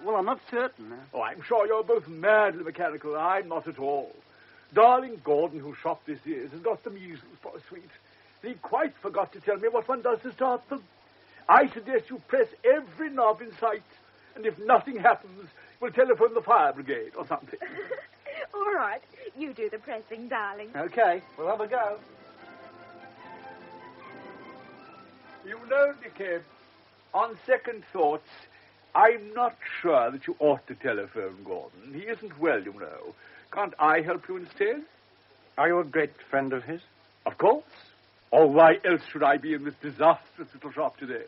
Well, I'm not certain. Oh, I'm sure you're both madly mechanical. I'm not at all. Darling Gordon, who shot this is, has got the measles, poor sweet. He quite forgot to tell me what one does to start them. I suggest you press every knob in sight, and if nothing happens, we'll telephone the fire brigade or something. All right. You do the pressing, darling. Okay, we'll have a go. You know, Nicky, on second thoughts, I'm not sure that you ought to telephone Gordon. He isn't well, you know. Can't I help you instead? Are you a great friend of his? Of course. Or why else should I be in this disastrous little shop today?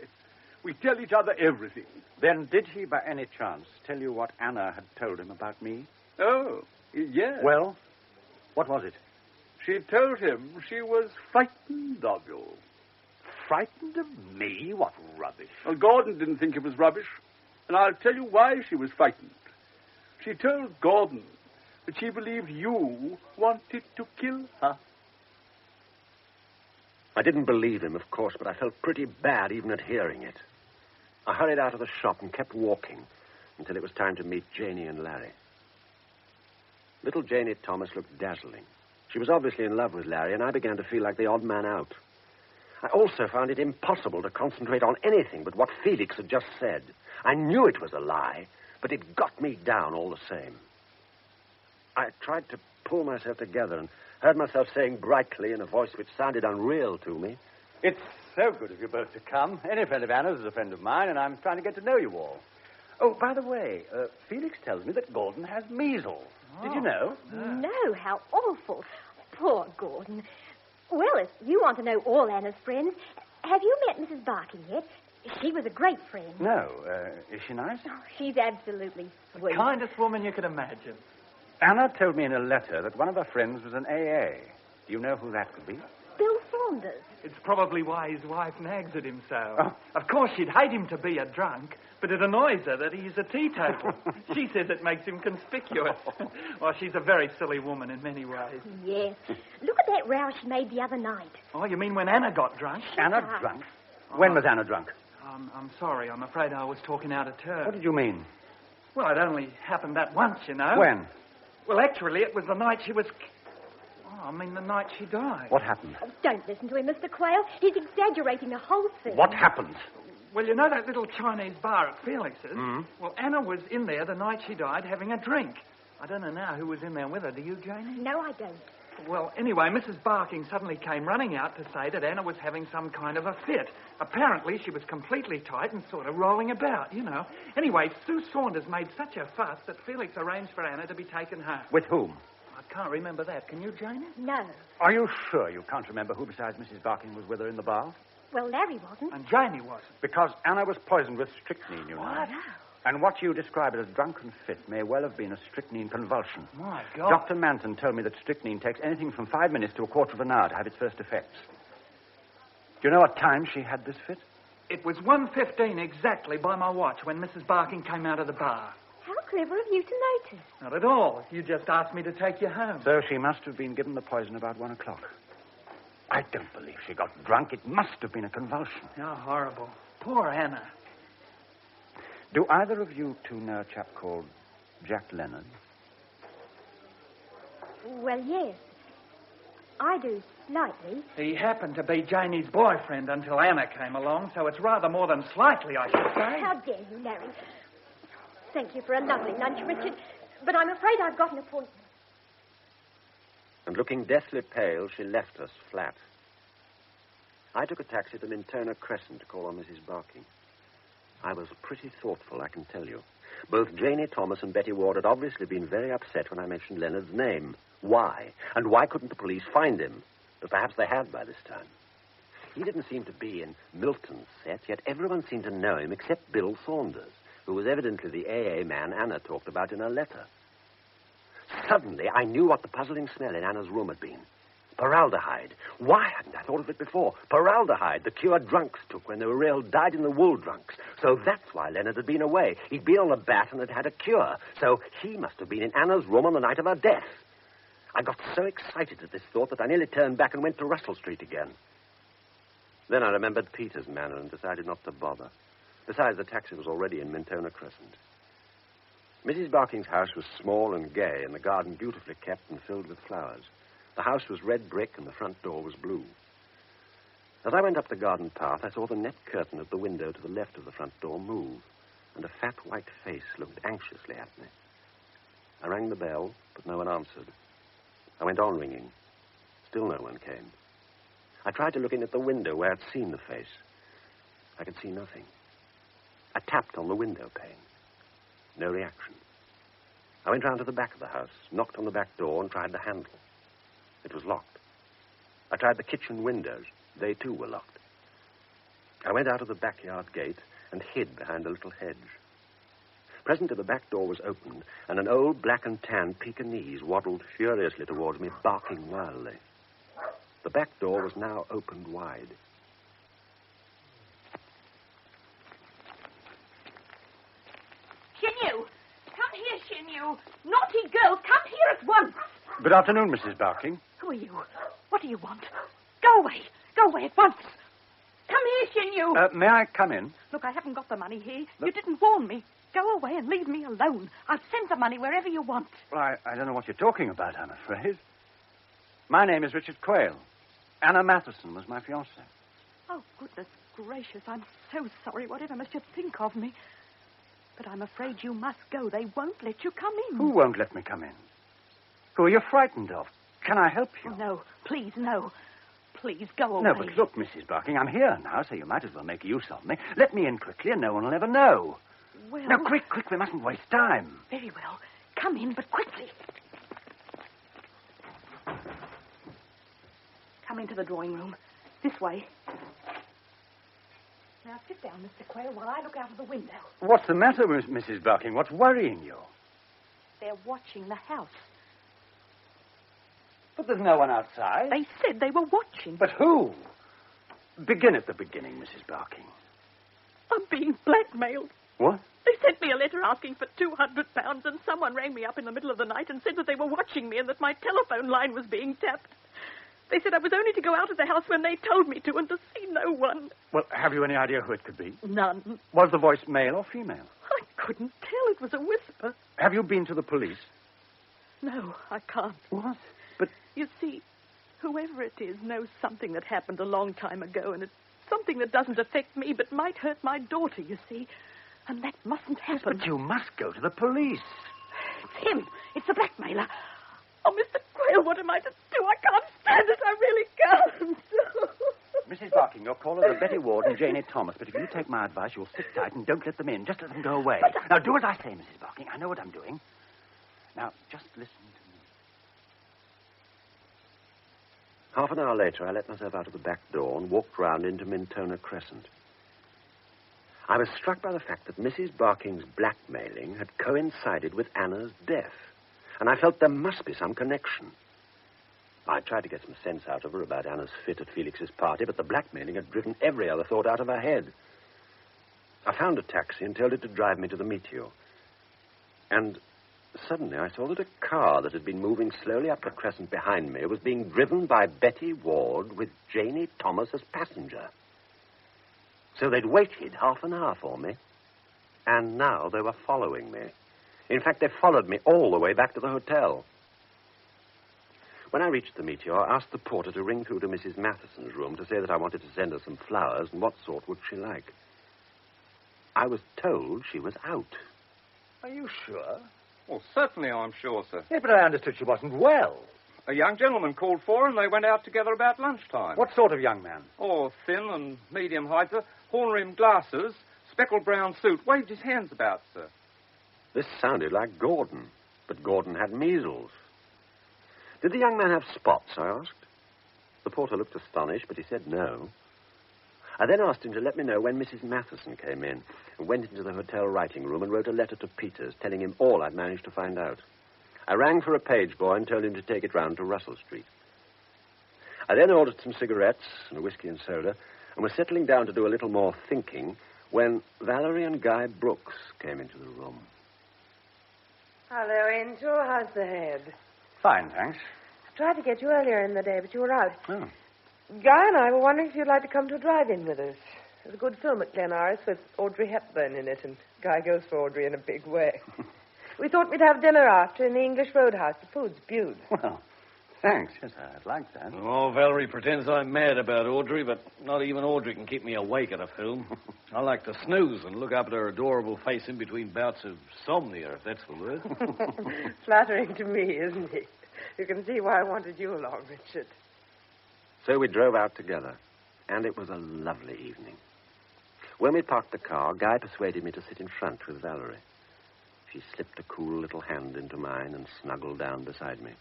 We tell each other everything. Then did he, by any chance, tell you what Anna had told him about me? Oh, yes. Well, what was it? She told him she was frightened of you. Frightened of me? What rubbish. Well, Gordon didn't think it was rubbish. And I'll tell you why she was frightened. She told Gordon that she believed you wanted to kill her. I didn't believe him, of course, but I felt pretty bad even at hearing it. I hurried out of the shop and kept walking until it was time to meet Janie and Larry. Little Janie Thomas looked dazzling. She was obviously in love with Larry, and I began to feel like the odd man out. I also found it impossible to concentrate on anything but what Felix had just said. I knew it was a lie, but it got me down all the same. I tried to pull myself together and heard myself saying brightly in a voice which sounded unreal to me, It's so good of you both to come. Any friend of Anna's is a friend of mine, and I'm trying to get to know you all. Oh, by the way, Felix tells me that Gordon has measles. Oh. Did you know? No, how awful. Poor Gordon. Well, if you want to know all Anna's friends, have you met Mrs. Barking yet? She was a great friend. No. Is she nice? Oh, she's absolutely sweet. The kindest woman you could imagine. Anna told me in a letter that one of her friends was an AA. Do you know who that could be? Bill Saunders. It's probably why his wife nags at him so. Oh. Of course, she'd hate him to be a drunk, but it annoys her that he's a teetotal. She says it makes him conspicuous. Well, she's a very silly woman in many ways. Yes. Look at that row she made the other night. Oh, you mean when Anna got drunk? Anna drunk? When was Anna drunk? I'm sorry. I'm afraid I was talking out of turn. What did you mean? Well, it only happened that once, you know. When? Well, actually, it was the night she was... the night she died. What happened? Oh, don't listen to him, Mr. Quayle. He's exaggerating the whole thing. What happened? Well, you know that little Chinese bar at Felix's? Mm. Well, Anna was in there the night she died having a drink. I don't know now who was in there with her. Do you, Janie? No, I don't. Well, anyway, Mrs. Barking suddenly came running out to say that Anna was having some kind of a fit. Apparently, she was completely tight and sort of rolling about, you know. Anyway, Sue Saunders made such a fuss that Felix arranged for Anna to be taken home. With whom? I can't remember that. Can you, Janie? No. Are you sure you can't remember who besides Mrs. Barking was with her in the bar? Well, Larry wasn't. And Janie wasn't. Because Anna was poisoned with strychnine, you know. What? And what you describe as a drunken fit may well have been a strychnine convulsion. My God. Dr. Manton told me that strychnine takes anything from 5 minutes to a quarter of an hour to have its first effects. Do you know what time she had this fit? It was 1:15 exactly by my watch when Mrs. Barking came out of the bar. How clever of you to notice. Not at all. You just asked me to take you home. So she must have been given the poison about 1 o'clock. I don't believe she got drunk. It must have been a convulsion. How horrible. Poor Anna. Do either of you two know a chap called Jack Leonard? Well, yes. I do, slightly. He happened to be Janie's boyfriend until Anna came along, so it's rather more than slightly, I should say. How dare you, Larry? Thank you for a lovely lunch, Richard, but I'm afraid I've got an appointment. And looking deathly pale, she left us flat. I took a taxi to Minturner Crescent to call on Mrs. Barking. I was pretty thoughtful, I can tell you. Both Janie Thomas and Betty Ward had obviously been very upset when I mentioned Leonard's name. Why? And why couldn't the police find him? But perhaps they had by this time. He didn't seem to be in Milton's set, yet everyone seemed to know him except Bill Saunders, who was evidently the AA man Anna talked about in her letter. Suddenly, I knew what the puzzling smell in Anna's room had been. Paraldehyde. Why hadn't I thought of it before? Paraldehyde, the cure drunks took when they were real dyed-in-the-wool drunks. So that's why Leonard had been away. He'd been on the bat and had had a cure. So he must have been in Anna's room on the night of her death. I got so excited at this thought that I nearly turned back and went to Russell Street again. Then I remembered Peter's manner and decided not to bother. Besides, the taxi was already in Minturner Crescent. Mrs. Barking's house was small and gay, and the garden beautifully kept and filled with flowers. The house was red brick, and the front door was blue. As I went up the garden path, I saw the net curtain of the window to the left of the front door move, and a fat white face looked anxiously at me. I rang the bell, but no one answered. I went on ringing. Still no one came. I tried to look in at the window where I'd seen the face. I could see nothing. I tapped on the window pane. No reaction. I went round to the back of the house, knocked on the back door, and tried the handle. It was locked. I tried the kitchen windows. They, too, were locked. I went out of the backyard gate and hid behind a little hedge. Presently, the back door was opened, and an old black and tan Pekingese waddled furiously towards me, barking wildly. The back door was now opened wide. Shin-Yu! Come here, Shin-Yu! Naughty girl, come here at once! Good afternoon, Mrs. Barking. Who are you? What do you want? Go away! Go away at once! Come here, Shin-Yu! May I come in? Look, I haven't got the money here. You didn't warn me. Go away and leave me alone. I'll send the money wherever you want. Well, I don't know what you're talking about, I'm afraid. My name is Richard Quayle. Anna Matheson was my fiancée. Oh, goodness gracious, I'm so sorry. Whatever must you think of me? But I'm afraid you must go. They won't let you come in. Who won't let me come in? Who are you frightened of? Can I help you? Oh, no, please, no. Please, go away. No, but look, Mrs. Barking, I'm here now, so you might as well make use of me. Let me in quickly and no one will ever know. Well... Now, quick, we mustn't waste time. Very well. Come in, but quickly. Come into the drawing room. This way. Now, sit down, Mr. Quayle, while I look out of the window. What's the matter, Mrs. Barking? What's worrying you? They're watching the house. But there's no one outside. They said they were watching. But who? Begin at the beginning, Mrs. Barking. I'm being blackmailed. What? They sent me a letter asking for £200, and someone rang me up in the middle of the night and said that they were watching me and that my telephone line was being tapped. They said I was only to go out of the house when they told me to and to see no one. Well, have you any idea who it could be? None. Was the voice male or female? I couldn't tell. It was a whisper. Have you been to the police? No, I can't. What? But... You see, whoever it is knows something that happened a long time ago, and it's something that doesn't affect me but might hurt my daughter, you see. And that mustn't happen. But you must go to the police. It's him. It's the blackmailer. Oh, Mr. Quayle, what am I to do? I can't stand it. I really can't. Mrs. Barking, your callers are Betty Ward and Janie Thomas, but if you take my advice, you'll sit tight and don't let them in. Just let them go away. Now, do as I say, Mrs. Barking. I know what I'm doing. Now, just listen to me. Half an hour later, I let myself out of the back door and walked round into Mintona Crescent. I was struck by the fact that Mrs. Barking's blackmailing had coincided with Anna's death, and I felt there must be some connection. I tried to get some sense out of her about Anna's fit at Felix's party, but the blackmailing had driven every other thought out of her head. I found a taxi and told it to drive me to the Meteor. And suddenly I saw that a car that had been moving slowly up the crescent behind me was being driven by Betty Ward with Janie Thomas as passenger. So they'd waited half an hour for me, and now they were following me. In fact, they followed me all the way back to the hotel. When I reached the Meteor, I asked the porter to ring through to Mrs. Matheson's room to say that I wanted to send her some flowers and what sort would she like. I was told she was out. Are you sure? Well, certainly I'm sure, sir. Yeah, but I understood she wasn't well. A young gentleman called for her and they went out together about lunchtime. What sort of young man? Oh, thin and medium height, sir. Horn-rimmed glasses, speckled brown suit. Waved his hands about, sir. This sounded like Gordon, but Gordon had measles. Did the young man have spots, I asked. The porter looked astonished, but he said no. I then asked him to let me know when Mrs. Matheson came in, and went into the hotel writing room and wrote a letter to Peters, telling him all I'd managed to find out. I rang for a page boy and told him to take it round to Russell Street. I then ordered some cigarettes and a whiskey and soda, and was settling down to do a little more thinking when Valerie and Guy Brooks came into the room. Hello, Angel. How's the head? Fine, thanks. I tried to get you earlier in the day, but you were out. Oh. Guy and I were wondering if you'd like to come to a drive-in with us. There's a good film at Glenaris with Audrey Hepburn in it, and Guy goes for Audrey in a big way. We thought we'd have dinner after in the English Roadhouse. The food's beautiful. Well, Thanks. Yes, I'd like that. Oh, Valerie pretends I'm mad about Audrey, but not even Audrey can keep me awake at a film. I like to snooze and look up at her adorable face in between bouts of somnia, if that's the word. Flattering to me, isn't it? You can see why I wanted you along, Richard. So we drove out together, and it was a lovely evening. When we parked the car, Guy persuaded me to sit in front with Valerie. She slipped a cool little hand into mine and snuggled down beside me.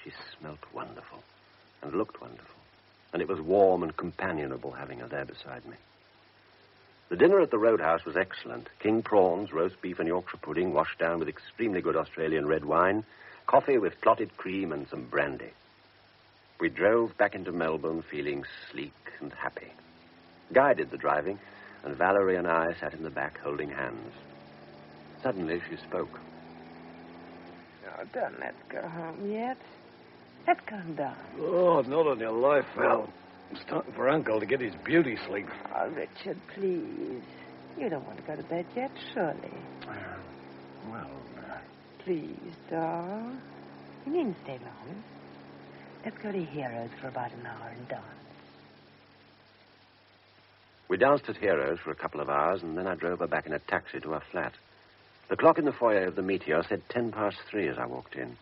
She smelt wonderful and looked wonderful, and it was warm and companionable having her there beside me. The dinner at the Roadhouse was excellent. King prawns, roast beef and Yorkshire pudding washed down with extremely good Australian red wine, coffee with clotted cream and some brandy. We drove back into Melbourne feeling sleek and happy. Guy did the driving, and Valerie and I sat in the back holding hands. Suddenly she spoke. Oh, don't let's go home yet. Let's come down. Oh, not on your life, Val. It's time for Uncle to get his beauty sleep. Oh, Richard, please. You don't want to go to bed yet, surely. Please, doll. You needn't stay long. Let's go to Heroes for about an hour and dance. We danced at Heroes for a couple of hours, and then I drove her back in a taxi to her flat. The clock in the foyer of the Meteor said 3:10 as I walked in.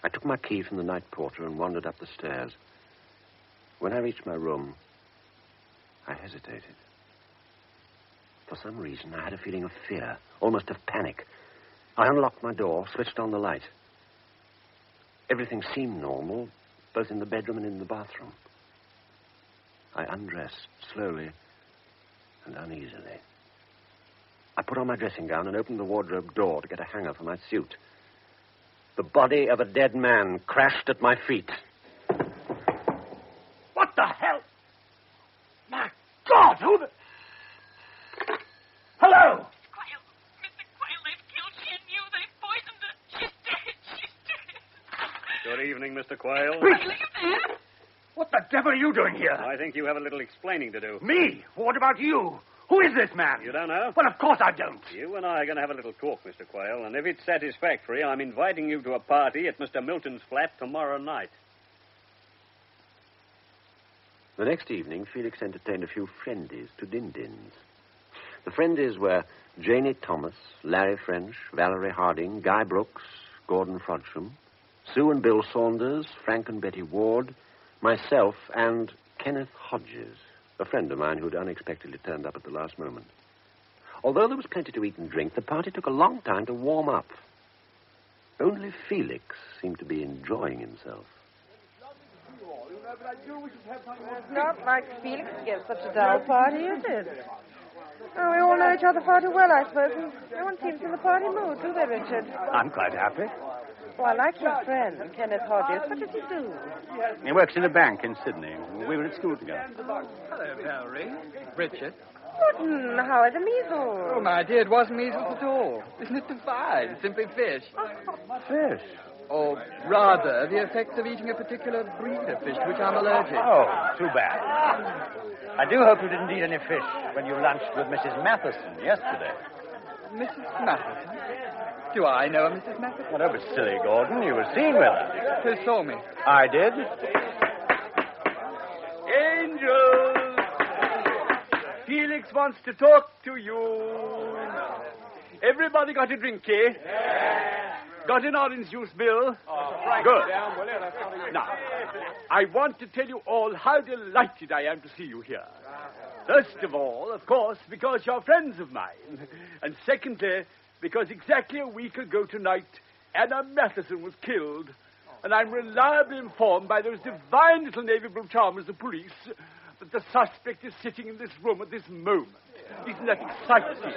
I took my key from the night porter and wandered up the stairs. When I reached my room, I hesitated. For some reason, I had a feeling of fear, almost of panic. I unlocked my door, switched on the light. Everything seemed normal, both in the bedroom and in the bathroom. I undressed slowly and uneasily. I put on my dressing gown and opened the wardrobe door to get a hanger for my suit. The body of a dead man crashed at my feet. What the hell? My God, who the... Hello? Mr. Quayle, they've killed she and you. They've poisoned her. She's dead. She's dead. Good evening, Mr. Quayle. Quayle, are you there? What the devil are you doing here? I think you have a little explaining to do. Me? What about you? Who is this man? You don't know? Well, of course I don't. You and I are going to have a little talk, Mr. Quayle, and if it's satisfactory, I'm inviting you to a party at Mr. Milton's flat tomorrow night. The next evening, Felix entertained a few friendies to din-dins. The friendies were Janie Thomas, Larry French, Valerie Harding, Guy Brooks, Gordon Frodsham, Sue and Bill Saunders, Frank and Betty Ward, myself, and Kenneth Hodges, a friend of mine who'd unexpectedly turned up at the last moment. Although there was plenty to eat and drink, the party took a long time to warm up. Only Felix seemed to be enjoying himself. It's not like Felix to give such a dull party, is it? Oh, we all know each other far too well, I suppose. And no one seems in the party mood, do they, Richard? I'm quite happy. Well, I like your friend, Kenneth Hodges. What does he do? He works in a bank in Sydney. We were at school together. Hello, Valerie. Richard. Gordon, how are the measles? Oh, my dear, it wasn't measles at all. Isn't it divine? Simply fish. Fish? Or rather, the effects of eating a particular breed of fish to which I'm allergic. Oh, too bad. I do hope you didn't eat any fish when you lunched with Mrs. Matheson yesterday. Mrs. Matheson? Do I know a Mrs. Matheson? Well, don't be silly, Gordon. You were seen with her. Who saw me? I did. Angels! Felix wants to talk to you. Everybody got a drink, eh? Got an orange juice, Bill? Good. Now, I want to tell you all how delighted I am to see you here. First of all, of course, because you're friends of mine. And secondly, because exactly a week ago tonight, Anna Matheson was killed. And I'm reliably informed by those divine little navy blue charmers, the police, that the suspect is sitting in this room at this moment. Isn't that exciting?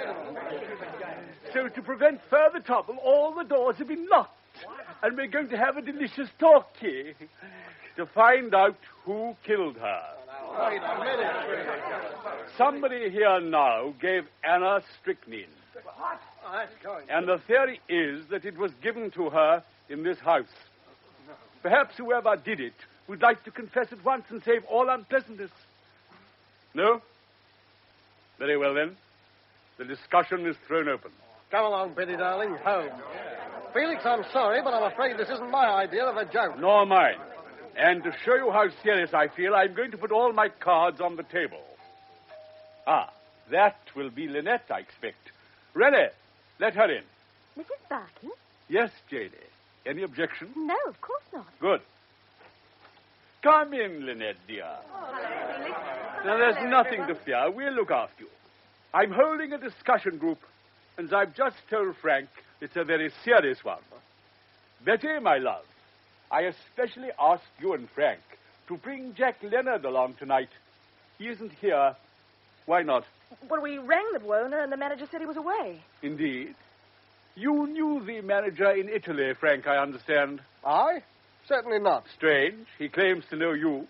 So to prevent further trouble, all the doors have been locked. And we're going to have a delicious talk here to find out who killed her. Wait a minute. Somebody here now gave Anna strychnine. What? Oh, that's going. And the theory is that it was given to her in this house. Perhaps whoever did it would like to confess at once and save all unpleasantness. No? Very well, then. The discussion is thrown open. Come along, Betty, darling. Home. Felix, I'm sorry, but I'm afraid this isn't my idea of a joke. Nor mine. And to show you how serious I feel, I'm going to put all my cards on the table. Ah, that will be Lynette, I expect. Rennie, let her in. Mrs. Barking? Yes, Janie. Any objection? No, of course not. Good. Come in, Lynette, dear. Now, there's nothing to fear. We'll look after you. I'm holding a discussion group, and as I've just told Frank, it's a very serious one. Betty, my love, I especially asked you and Frank to bring Jack Leonard along tonight. He isn't here. Why not? Well, we rang the owner, and the manager said he was away. Indeed. You knew the manager in Italy, Frank, I understand. I? Certainly not. Strange. He claims to know you.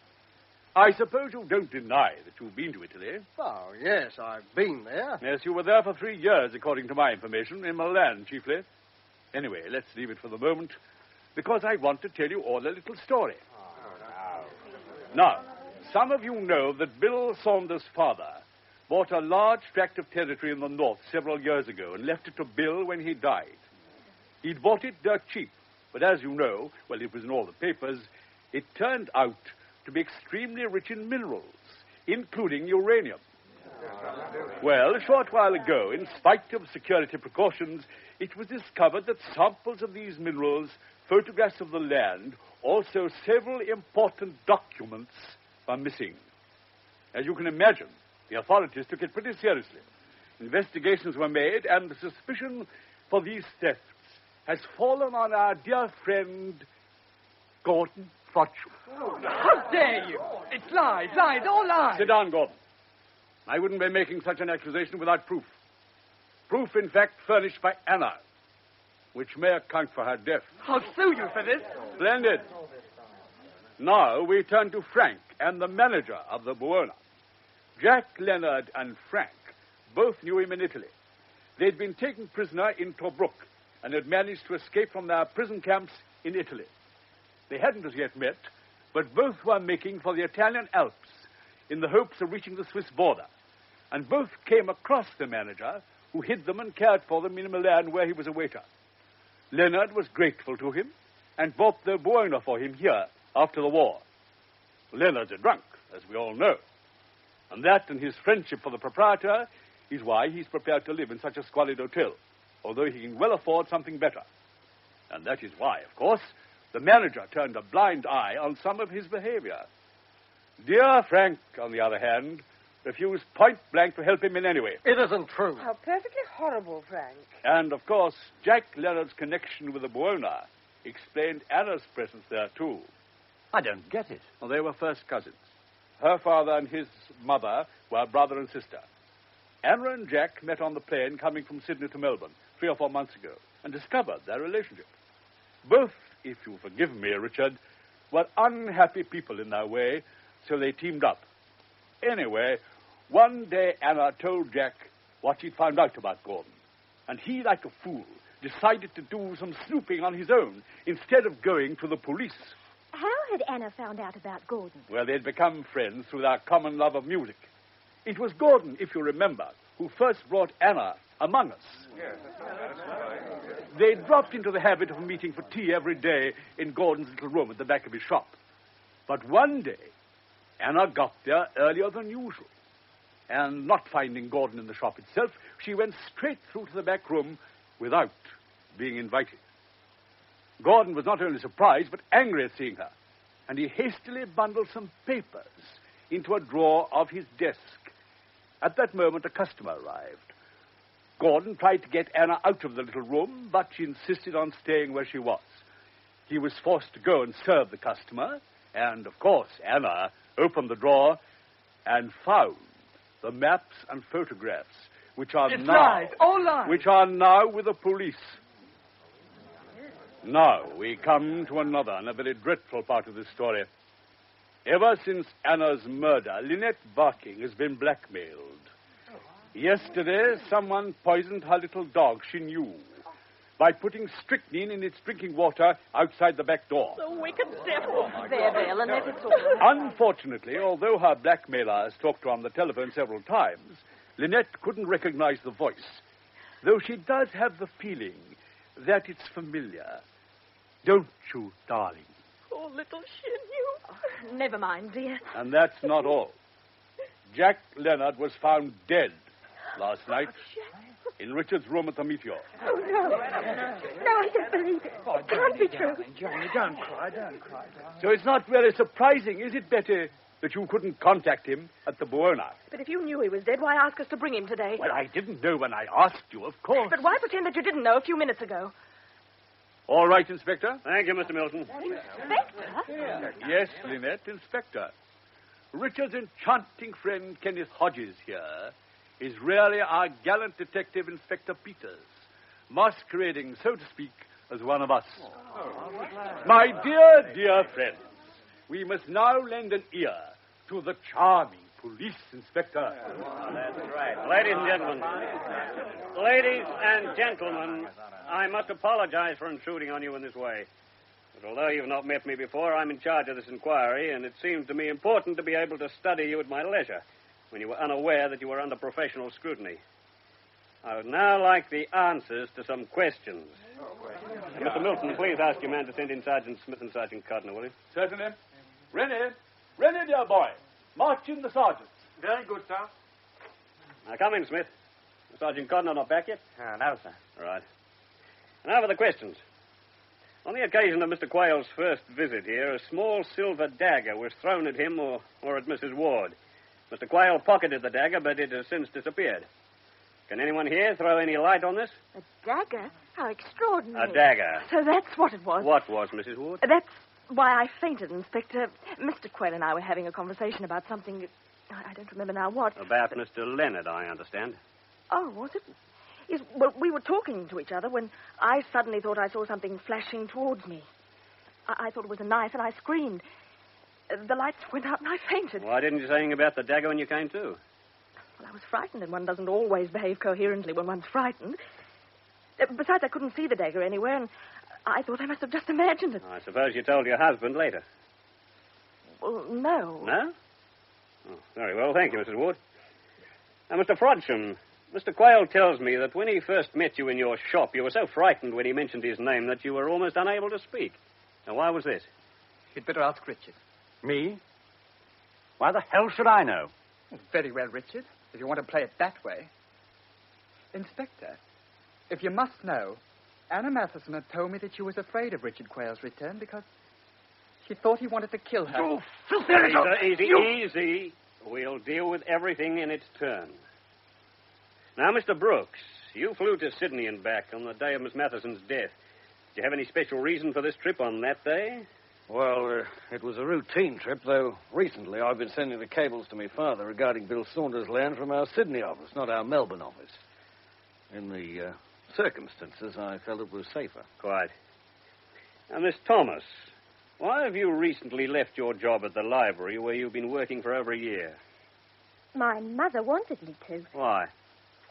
I suppose you don't deny that you've been to Italy. Oh, yes, I've been there. Yes, you were there for 3 years, according to my information, in Milan, chiefly. Anyway, let's leave it for the moment, because I want to tell you all a little story. Now, some of you know that Bill Saunders' father bought a large tract of territory in the north several years ago and left it to Bill when he died. He'd bought it dirt cheap, but as you know, well, it was in all the papers, it turned out to be extremely rich in minerals, including uranium. Well, a short while ago, in spite of security precautions, it was discovered that samples of these minerals, photographs of the land, also several important documents are missing. As you can imagine, the authorities took it pretty seriously. Investigations were made, and the suspicion for these thefts has fallen on our dear friend, Gordon Fortune. How dare you? It's lies, all lies. Sit down, Gordon. I wouldn't be making such an accusation without proof. Proof, in fact, furnished by Anna, which may account for her death. I'll sue you for this. Splendid. Now we turn to Frank and the manager of the Buona. Jack Leonard and Frank both knew him in Italy. They'd been taken prisoner in Tobruk and had managed to escape from their prison camps in Italy. They hadn't as yet met, but both were making for the Italian Alps in the hopes of reaching the Swiss border. And both came across the manager, who hid them and cared for them in Milan, where he was a waiter. Leonard was grateful to him and bought the Buona for him here after the war. Leonard's a drunk, as we all know. And that and his friendship for the proprietor is why he's prepared to live in such a squalid hotel, although he can well afford something better. And that is why, of course, the manager turned a blind eye on some of his behavior. Dear Frank, on the other hand, refused point blank to help him in any way. It isn't true. How perfectly horrible, Frank. And, of course, Jack Leonard's connection with the Buona explained Anna's presence there, too. I don't get it. Well, they were first cousins. Her father and his mother were brother and sister. Anna and Jack met on the plane coming from Sydney to Melbourne 3 or 4 months ago and discovered their relationship. Both, if you forgive me, Richard, were unhappy people in their way, so they teamed up. Anyway, one day Anna told Jack what she'd found out about Gordon, and he, like a fool, decided to do some snooping on his own instead of going to the police. How had Anna found out about Gordon? Well, they'd become friends through their common love of music. It was Gordon, if you remember, who first brought Anna among us. Yes. They dropped into the habit of meeting for tea every day in Gordon's little room at the back of his shop. But one day, Anna got there earlier than usual. And not finding Gordon in the shop itself, she went straight through to the back room without being invited. Gordon was not only surprised, but angry at seeing her, and he hastily bundled some papers into a drawer of his desk. At that moment, a customer arrived. Gordon tried to get Anna out of the little room, but she insisted on staying where she was. He was forced to go and serve the customer, and, of course, Anna opened the drawer and found the maps and photographs, which are It's now... lies, all lies. Which are now with the police. Now, we come to another and a very dreadful part of this story. Ever since Anna's murder, Lynette Barking has been blackmailed. Yesterday, someone poisoned her little dog, she knew, by putting strychnine in its drinking water outside the back door. The wicked devil. There, Lynette, it's all. Unfortunately, although her blackmailers talked to her on the telephone several times, Lynette couldn't recognize the voice, though she does have the feeling that it's familiar. Don't you, darling? Poor little Shin, you. Never mind, dear. And that's not all. Jack Leonard was found dead last night in Richard's room at the Meteor. Oh, no. No, I don't believe it. Oh, It can't be true. Johnny, don't cry, don't cry. So it's not very surprising, is it, Betty, that you couldn't contact him at the Buona? But if you knew he was dead, why ask us to bring him today? Well, I didn't know when I asked you, of course. But why pretend that you didn't know a few minutes ago? All right, Inspector? Thank you, Mr. Milton. Inspector? Yes, Lynette, Inspector. Richard's enchanting friend, Kenneth Hodges, here, is really our gallant detective, Inspector Peters, masquerading, so to speak, as one of us. My dear, dear friends, we must now lend an ear to the charming police inspector. That's right. Ladies and gentlemen, I must apologize for intruding on you in this way. But although you've not met me before, I'm in charge of this inquiry, and it seemed to me important to be able to study you at my leisure when you were unaware that you were under professional scrutiny. I would now like the answers to some questions. Mr. Milton, please ask your man to send in Sergeant Smith and Sergeant Cardinal, will you? Certainly. Rennie, dear boy, march in the sergeant. Very good, sir. Now, come in, Smith. Sergeant Cardinal not back yet? No, sir. Right. Now for the questions. On the occasion of Mr. Quayle's first visit here, a small silver dagger was thrown at him or at Mrs. Ward. Mr. Quayle pocketed the dagger, but it has since disappeared. Can anyone here throw any light on this? A dagger? How extraordinary. A dagger. So that's what it was. What was, Mrs. Ward? That's why I fainted, Inspector. Mr. Quayle and I were having a conversation about something. I don't remember now what. About Mr. Leonard, I understand. Oh, was it? Yes, well, we were talking to each other when I suddenly thought I saw something flashing towards me. I thought it was a knife, and I screamed. The lights went out, and I fainted. Why didn't you say anything about the dagger when you came to? Well, I was frightened, and one doesn't always behave coherently when one's frightened. Besides, I couldn't see the dagger anywhere, and I thought I must have just imagined it. I suppose you told your husband later. Well, no. No? Oh, very well, thank you, Mrs. Ward. Now, Mr. Frodsham, Mr. Quayle tells me that when he first met you in your shop, you were so frightened when he mentioned his name that you were almost unable to speak. Now, why was this? You'd better ask Richard. Me? Why the hell should I know? Very well, Richard, if you want to play it that way. Inspector, if you must know, Anna Matheson had told me that she was afraid of Richard Quayle's return because she thought he wanted to kill her. You filthy little... Easy. We'll deal with everything in its turn. Now, Mr. Brooks, you flew to Sydney and back on the day of Miss Matheson's death. Did you have any special reason for this trip on that day? Well, it was a routine trip, though recently I've been sending the cables to my father regarding Bill Saunders' land from our Sydney office, not our Melbourne office. In the circumstances, I felt it was safer. Quite. Now, Miss Thomas, why have you recently left your job at the library where you've been working for over a year? My mother wanted me to. Why?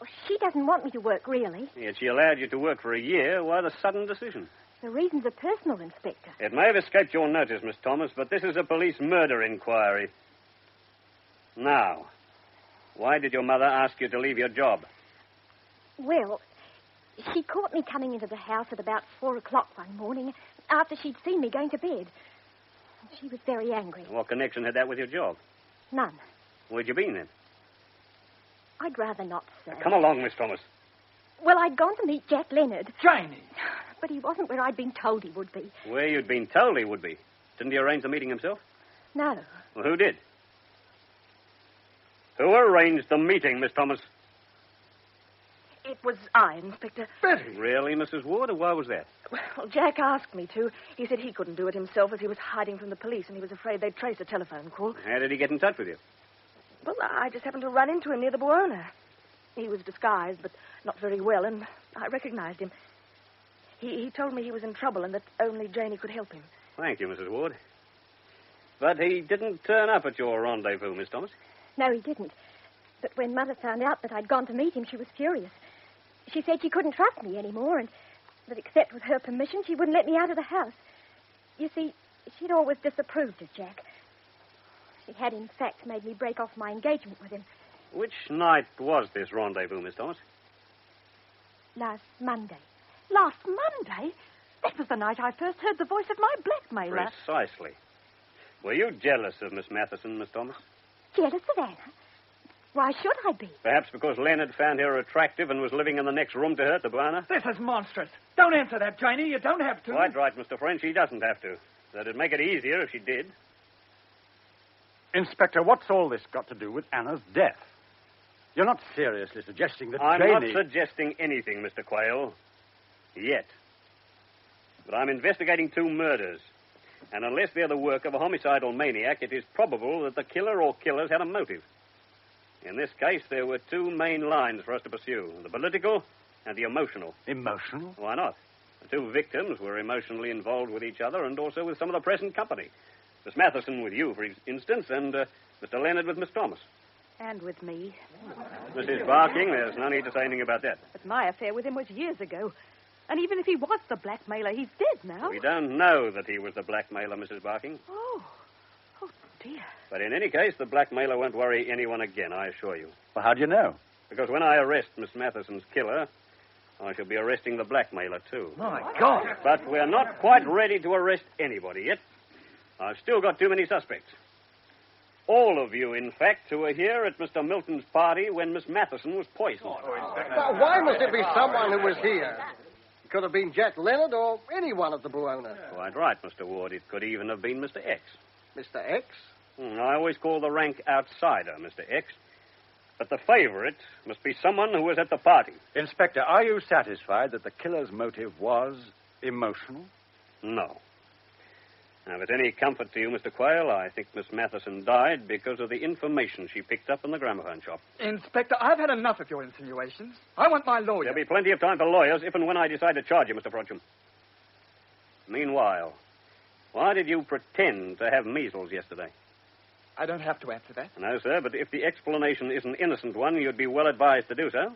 Well, she doesn't want me to work, really. Yet she allowed you to work for a year. Why the sudden decision? The reasons are personal, Inspector. It may have escaped your notice, Miss Thomas, but this is a police murder inquiry. Now, why did your mother ask you to leave your job? Well, she caught me coming into the house at about 4 o'clock one morning after she'd seen me going to bed. She was very angry. What connection had that with your job? None. Where'd you been then? I'd rather not say. Come along, Miss Thomas. Well, I'd gone to meet Jack Leonard. Janie! But he wasn't where I'd been told he would be. Where you'd been told he would be? Didn't he arrange the meeting himself? No. Well, who did? Who arranged the meeting, Miss Thomas? It was I, Inspector. Betty! Really, Mrs. Ward? Why was that? Well, Jack asked me to. He said he couldn't do it himself as he was hiding from the police, and he was afraid they'd trace a telephone call. How did he get in touch with you? Well, I just happened to run into him near the Buona. He was disguised, but not very well, and I recognized him. He told me he was in trouble and that only Janie could help him. Thank you, Mrs. Ward. But he didn't turn up at your rendezvous, Miss Thomas? No, he didn't. But when Mother found out that I'd gone to meet him, she was furious. She said she couldn't trust me anymore, and that except with her permission, she wouldn't let me out of the house. You see, she'd always disapproved of Jack. She had, in fact, made me break off my engagement with him. Which night was this rendezvous, Miss Thomas? Last Monday. Last Monday? That was the night I first heard the voice of my blackmailer. Precisely. Were you jealous of Miss Matheson, Miss Thomas? Jealous of Anna? Why should I be? Perhaps because Leonard found her attractive and was living in the next room to her at the Buana? This is monstrous. Don't answer that, Janie. You don't have to. Quite right, Mr. French. She doesn't have to. That'd make it easier if she did. Inspector, what's all this got to do with Anna's death? You're not seriously suggesting that I'm Janie... not suggesting anything, Mr. Quayle. Yet. But I'm investigating 2 murders. And unless they're the work of a homicidal maniac, it is probable that the killer or killers had a motive. In this case, there were 2 main lines for us to pursue, the political and the emotional. Emotional? Why not? The 2 victims were emotionally involved with each other and also with some of the present company. Miss Matheson with you, for instance, and Mr. Leonard with Miss Thomas. And with me. Mrs. Barking, there's no need to say anything about that. But my affair with him was years ago. And even if he was the blackmailer, he's dead now. We don't know that he was the blackmailer, Mrs. Barking. Oh dear. But in any case, the blackmailer won't worry anyone again, I assure you. Well, how do you know? Because when I arrest Miss Matheson's killer, I shall be arresting the blackmailer, too. My God. But we're not quite ready to arrest anybody yet. I've still got too many suspects. All of you, in fact, who were here at Mr. Milton's party when Miss Matheson was poisoned. Well, why must it be someone who was here? It could have been Jack Leonard or anyone at the Buona. Quite right, Mr. Ward. It could even have been Mr. X. Mr. X? I always call the rank outsider Mr. X. But the favorite must be someone who was at the party. Inspector, are you satisfied that the killer's motive was emotional? No. Now, if it's any comfort to you, Mr. Quayle, I think Miss Matheson died because of the information she picked up in the gramophone shop. Inspector, I've had enough of your insinuations. I want my lawyer. There'll be plenty of time for lawyers if and when I decide to charge you, Mr. Frodsham. Meanwhile, why did you pretend to have measles yesterday? I don't have to answer that. No, sir, but if the explanation is an innocent one, you'd be well advised to do so.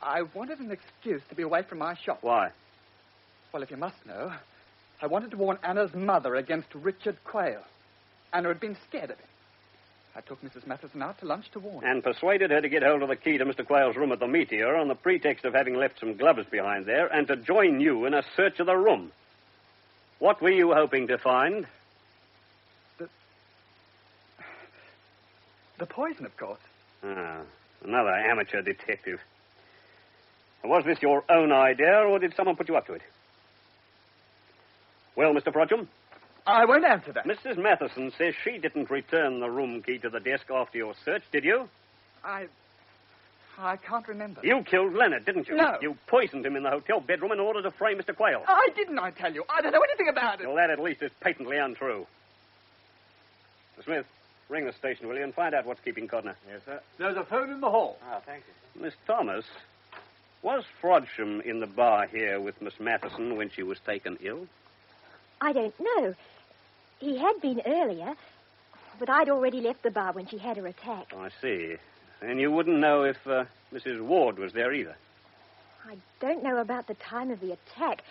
I wanted an excuse to be away from my shop. Why? Well, if you must know, I wanted to warn Anna's mother against Richard Quayle. Anna had been scared of him. I took Mrs. Matheson out to lunch to warn her. And persuaded her to get hold of the key to Mr. Quayle's room at the Meteor on the pretext of having left some gloves behind there and to join you in a search of the room. What were you hoping to find? The poison, of course. Ah, another amateur detective. Was this your own idea, or did someone put you up to it? Well, Mr. Frodsham? I won't answer that. Mrs. Matheson says she didn't return the room key to the desk after your search, did you? I can't remember. You killed Leonard, didn't you? No. You poisoned him in the hotel bedroom in order to frame Mr. Quayle. I didn't, I tell you. I don't know anything about it. Well, that at least is patently untrue. Mr. Smith, ring the station, will you, and find out what's keeping Codner. Yes, sir. There's a phone in the hall. Oh, thank you. Miss Thomas, was Frodsham in the bar here with Miss Matheson when she was taken ill? I don't know. He had been earlier, but I'd already left the bar when she had her attack. Oh, I see. And you wouldn't know if Mrs. Ward was there either? I don't know about the time of the attack,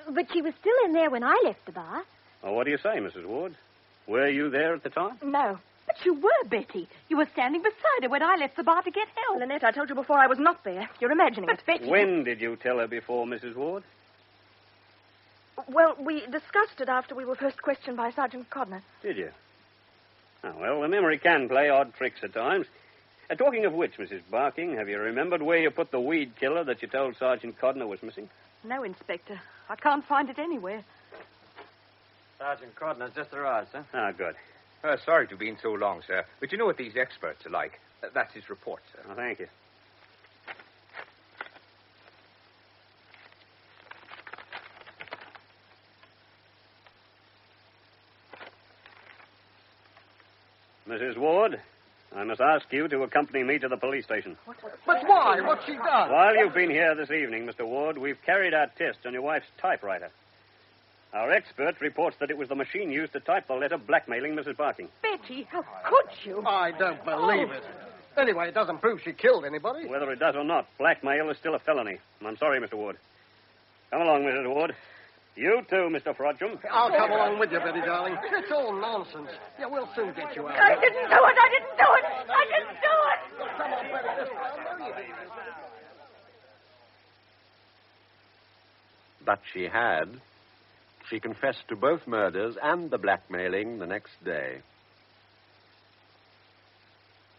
but she was still in there when I left the bar. Well, what do you say, Mrs. Ward? Were you there at the time? No. But you were, Betty. You were standing beside her when I left the bar to get help. Lynette, I told you before I was not there. You're imagining it. Betty... When did you tell her before, Mrs. Ward? Well, we discussed it after we were first questioned by Sergeant Codner. Did you? Oh, well, the memory can play odd tricks at times. Talking of which, Mrs. Barking, have you remembered where you put the weed killer that you told Sergeant Codner was missing? No, Inspector. I can't find it anywhere. Sergeant Codner's just arrived, sir. Ah, good. Sorry to have been so long, sir. But you know what these experts are like. That's his report, sir. Oh, thank you. Mrs. Ward, I must ask you to accompany me to the police station. But why? What's she done? While you've been here this evening, Mr. Ward, we've carried out tests on your wife's typewriter. Our expert reports that it was the machine used to type the letter blackmailing Mrs. Barking. Betty, how could you? I don't believe it. Anyway, it doesn't prove she killed anybody. Whether it does or not, blackmail is still a felony. I'm sorry, Mr. Ward. Come along, Mrs. Ward. You too, Mr. Frodsham. I'll come along with you, Betty, darling. It's all nonsense. Yeah, we'll soon get you out. I didn't do it. I didn't do it. I didn't do it. Come on, Betty. I know you did. But she had. She confessed to both murders and the blackmailing the next day.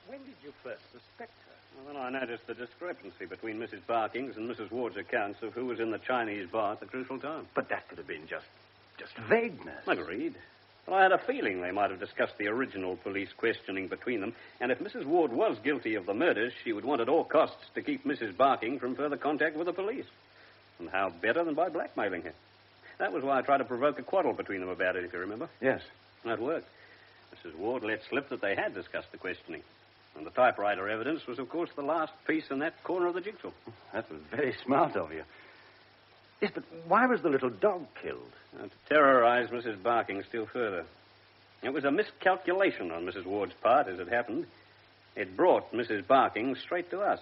When did you first suspect her? Well, then I noticed the discrepancy between Mrs. Barking's and Mrs. Ward's accounts of who was in the Chinese bar at the crucial time. But that could have been just vagueness. Agreed. But I had a feeling they might have discussed the original police questioning between them, and if Mrs. Ward was guilty of the murders, she would want at all costs to keep Mrs. Barking from further contact with the police. And how better than by blackmailing her? That was why I tried to provoke a quarrel between them about it, if you remember. Yes. That worked. Mrs. Ward let slip that they had discussed the questioning. And the typewriter evidence was, of course, the last piece in that corner of the jigsaw. That was very smart of you. Yes, but why was the little dog killed? To terrorize Mrs. Barking still further. It was a miscalculation on Mrs. Ward's part, as it happened. It brought Mrs. Barking straight to us.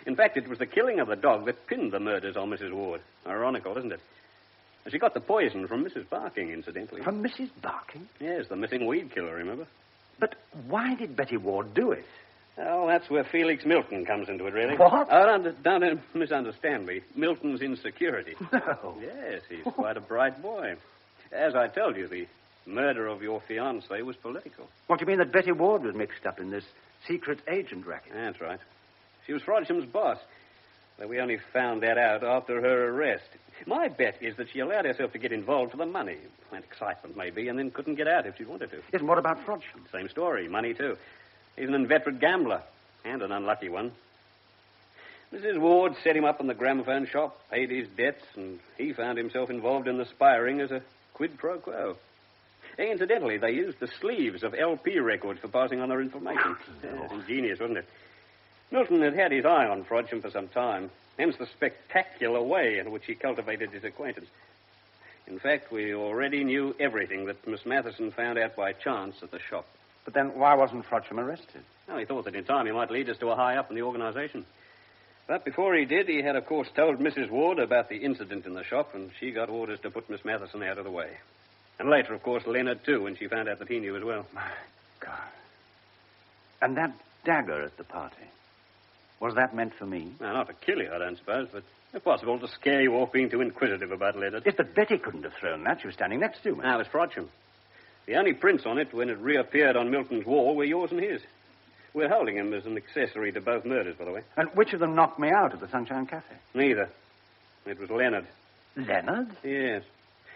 In fact, it was the killing of the dog that pinned the murders on Mrs. Ward. Ironical, isn't it? She got the poison from Mrs. Barking, incidentally. From Mrs. Barking? Yes, the missing weed killer, remember? But why did Betty Ward do it? Oh, that's where Felix Milton comes into it, really. What? Oh, don't misunderstand me. Milton's insecurity. No. Yes, he's quite a bright boy. As I told you, the murder of your fiancée was political. What do you mean that Betty Ward was mixed up in this secret agent racket? That's right. She was Frodsham's boss. Though we only found that out after her arrest. My bet is that she allowed herself to get involved for the money. And excitement, maybe, and then couldn't get out if she wanted to. Yes, and what about Frodsham? Same story. Money, too. He's an inveterate gambler. And an unlucky one. Mrs. Ward set him up in the gramophone shop, paid his debts, and he found himself involved in the spiring as a quid pro quo. Incidentally, they used the sleeves of LP records for passing on their information. Yes, ingenious, wasn't it? Milton had had his eye on Frodsham for some time, hence the spectacular way in which he cultivated his acquaintance. In fact, we already knew everything that Miss Matheson found out by chance at the shop. But then why wasn't Frodsham arrested? Well, he thought that in time he might lead us to a high up in the organization. But before he did, he had, of course, told Mrs. Ward about the incident in the shop, and she got orders to put Miss Matheson out of the way. And later, of course, Leonard, too, when she found out that he knew as well. My God. And that dagger at the party, was that meant for me? Well, not to kill you, I don't suppose, but if possible, to scare you off being too inquisitive about Leonard. Yes, but Betty couldn't have thrown that. She was standing next to me. Ah, it was Frodsham. The only prints on it, when it reappeared on Milton's wall, were yours and his. We're holding him as an accessory to both murders, by the way. And which of them knocked me out at the Sunshine Cafe? Neither. It was Leonard. Leonard? Yes.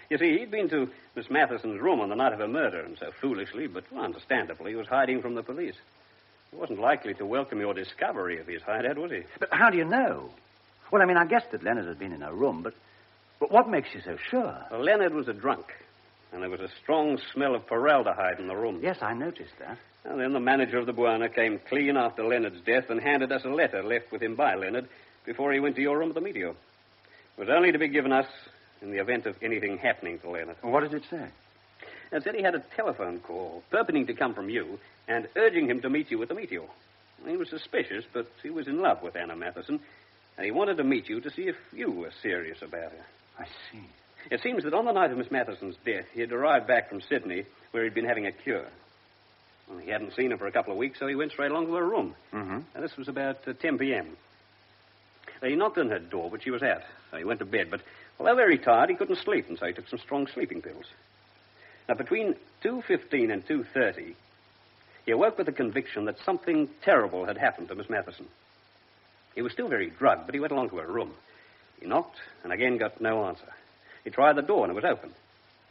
You see, he'd been to Miss Matheson's room on the night of her murder, and so foolishly, but understandably, he was hiding from the police. He wasn't likely to welcome your discovery of his hideout, was he? But how do you know? Well, I mean, I guessed that Leonard had been in her room, but what makes you so sure? Well, Leonard was a drunk, and there was a strong smell of formaldehyde in the room. Yes, I noticed that. And then the manager of the Buona came clean after Leonard's death and handed us a letter left with him by Leonard before he went to your room at the Meteor. It was only to be given us in the event of anything happening to Leonard. What did it say? It said he had a telephone call purporting to come from you and urging him to meet you at the Meteor. He was suspicious, but he was in love with Anna Matheson, and he wanted to meet you to see if you were serious about her. I see. It seems that on the night of Miss Matheson's death, he had arrived back from Sydney, where he'd been having a cure. Well, he hadn't seen her for a couple of weeks, so he went straight along to her room. Mm-hmm. And this was about 10 p.m. He knocked on her door, but she was out. So he went to bed, but although very tired, he couldn't sleep, and so he took some strong sleeping pills. Now, between 2:15 and 2:30, he awoke with the conviction that something terrible had happened to Miss Matheson. He was still very drugged, but he went along to her room. He knocked, and again got no answer. He tried the door, and it was open.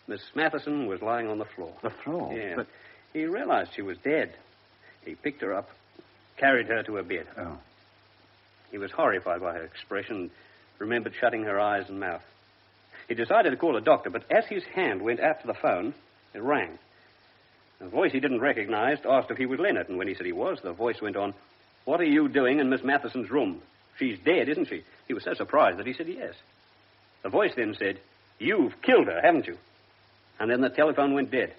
Miss Matheson was lying on the floor. The floor? Yeah, but he realized she was dead. He picked her up, carried her to her bed. Oh. He was horrified by her expression, remembered shutting her eyes and mouth. He decided to call a doctor, but as his hand went out to the phone, it rang. A voice he didn't recognize asked if he was Leonard, and when he said he was, the voice went on, "What are you doing in Miss Matheson's room? She's dead, isn't she?" He was so surprised that he said yes. The voice then said, "You've killed her, haven't you?" And then the telephone went dead.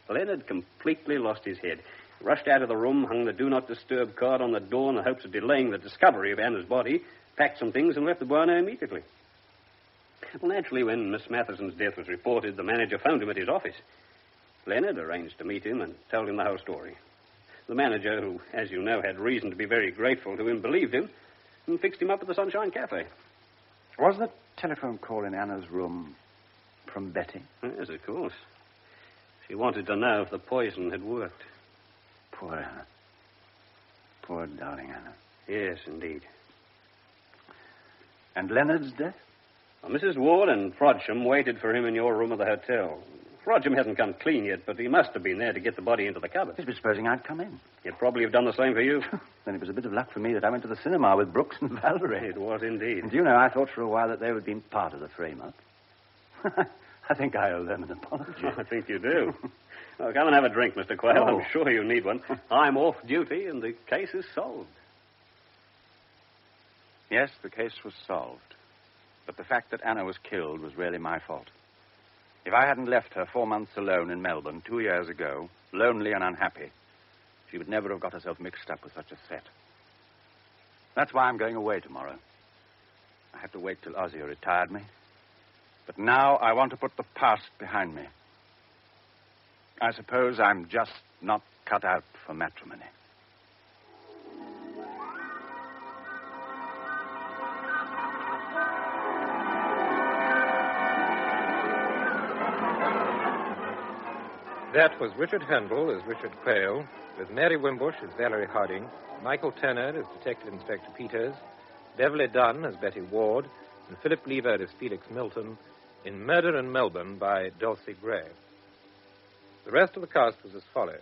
Leonard completely lost his head. He rushed out of the room, hung the do not disturb card on the door in the hopes of delaying the discovery of Anna's body, packed some things and left the Buona immediately. Well, naturally, when Miss Matheson's death was reported, the manager phoned him at his office. Leonard arranged to meet him and told him the whole story. The manager, who, as you know, had reason to be very grateful to him, believed him and fixed him up at the Sunshine Cafe. Was the telephone call in Anna's room from Betty? Yes, of course. She wanted to know if the poison had worked. Poor Anna. Poor darling Anna. Yes, indeed. And Leonard's death? Well, Mrs. Ward and Frodsham waited for him in your room of the hotel. Frodsham hasn't come clean yet, but he must have been there to get the body into the cupboard. He's been supposing I'd come in. He'd probably have done the same for you. Then it was a bit of luck for me that I went to the cinema with Brooks and Valerie. It was indeed. And do you know, I thought for a while that they would have been part of the frame-up. I think I owe them an apology. I think you do. Well, come and have a drink, Mr. Quayle. Oh. I'm sure you need one. I'm off duty, and the case is solved. Yes, the case was solved. But the fact that Anna was killed was really my fault. If I hadn't left her 4 months alone in Melbourne 2 years ago, lonely and unhappy, she would never have got herself mixed up with such a set. That's why I'm going away tomorrow. I had to wait till Ozzie retired me. But now I want to put the past behind me. I suppose I'm just not cut out for matrimony. That was Richard Hurndall as Richard Quayle, with Mary Wimbush as Valerie Harding, Michael Turner as Detective Inspector Peters, Beverly Dunn as Betty Ward, and Philip Lever as Felix Milton in Murder in Melbourne by Dulcie Gray. The rest of the cast was as follows.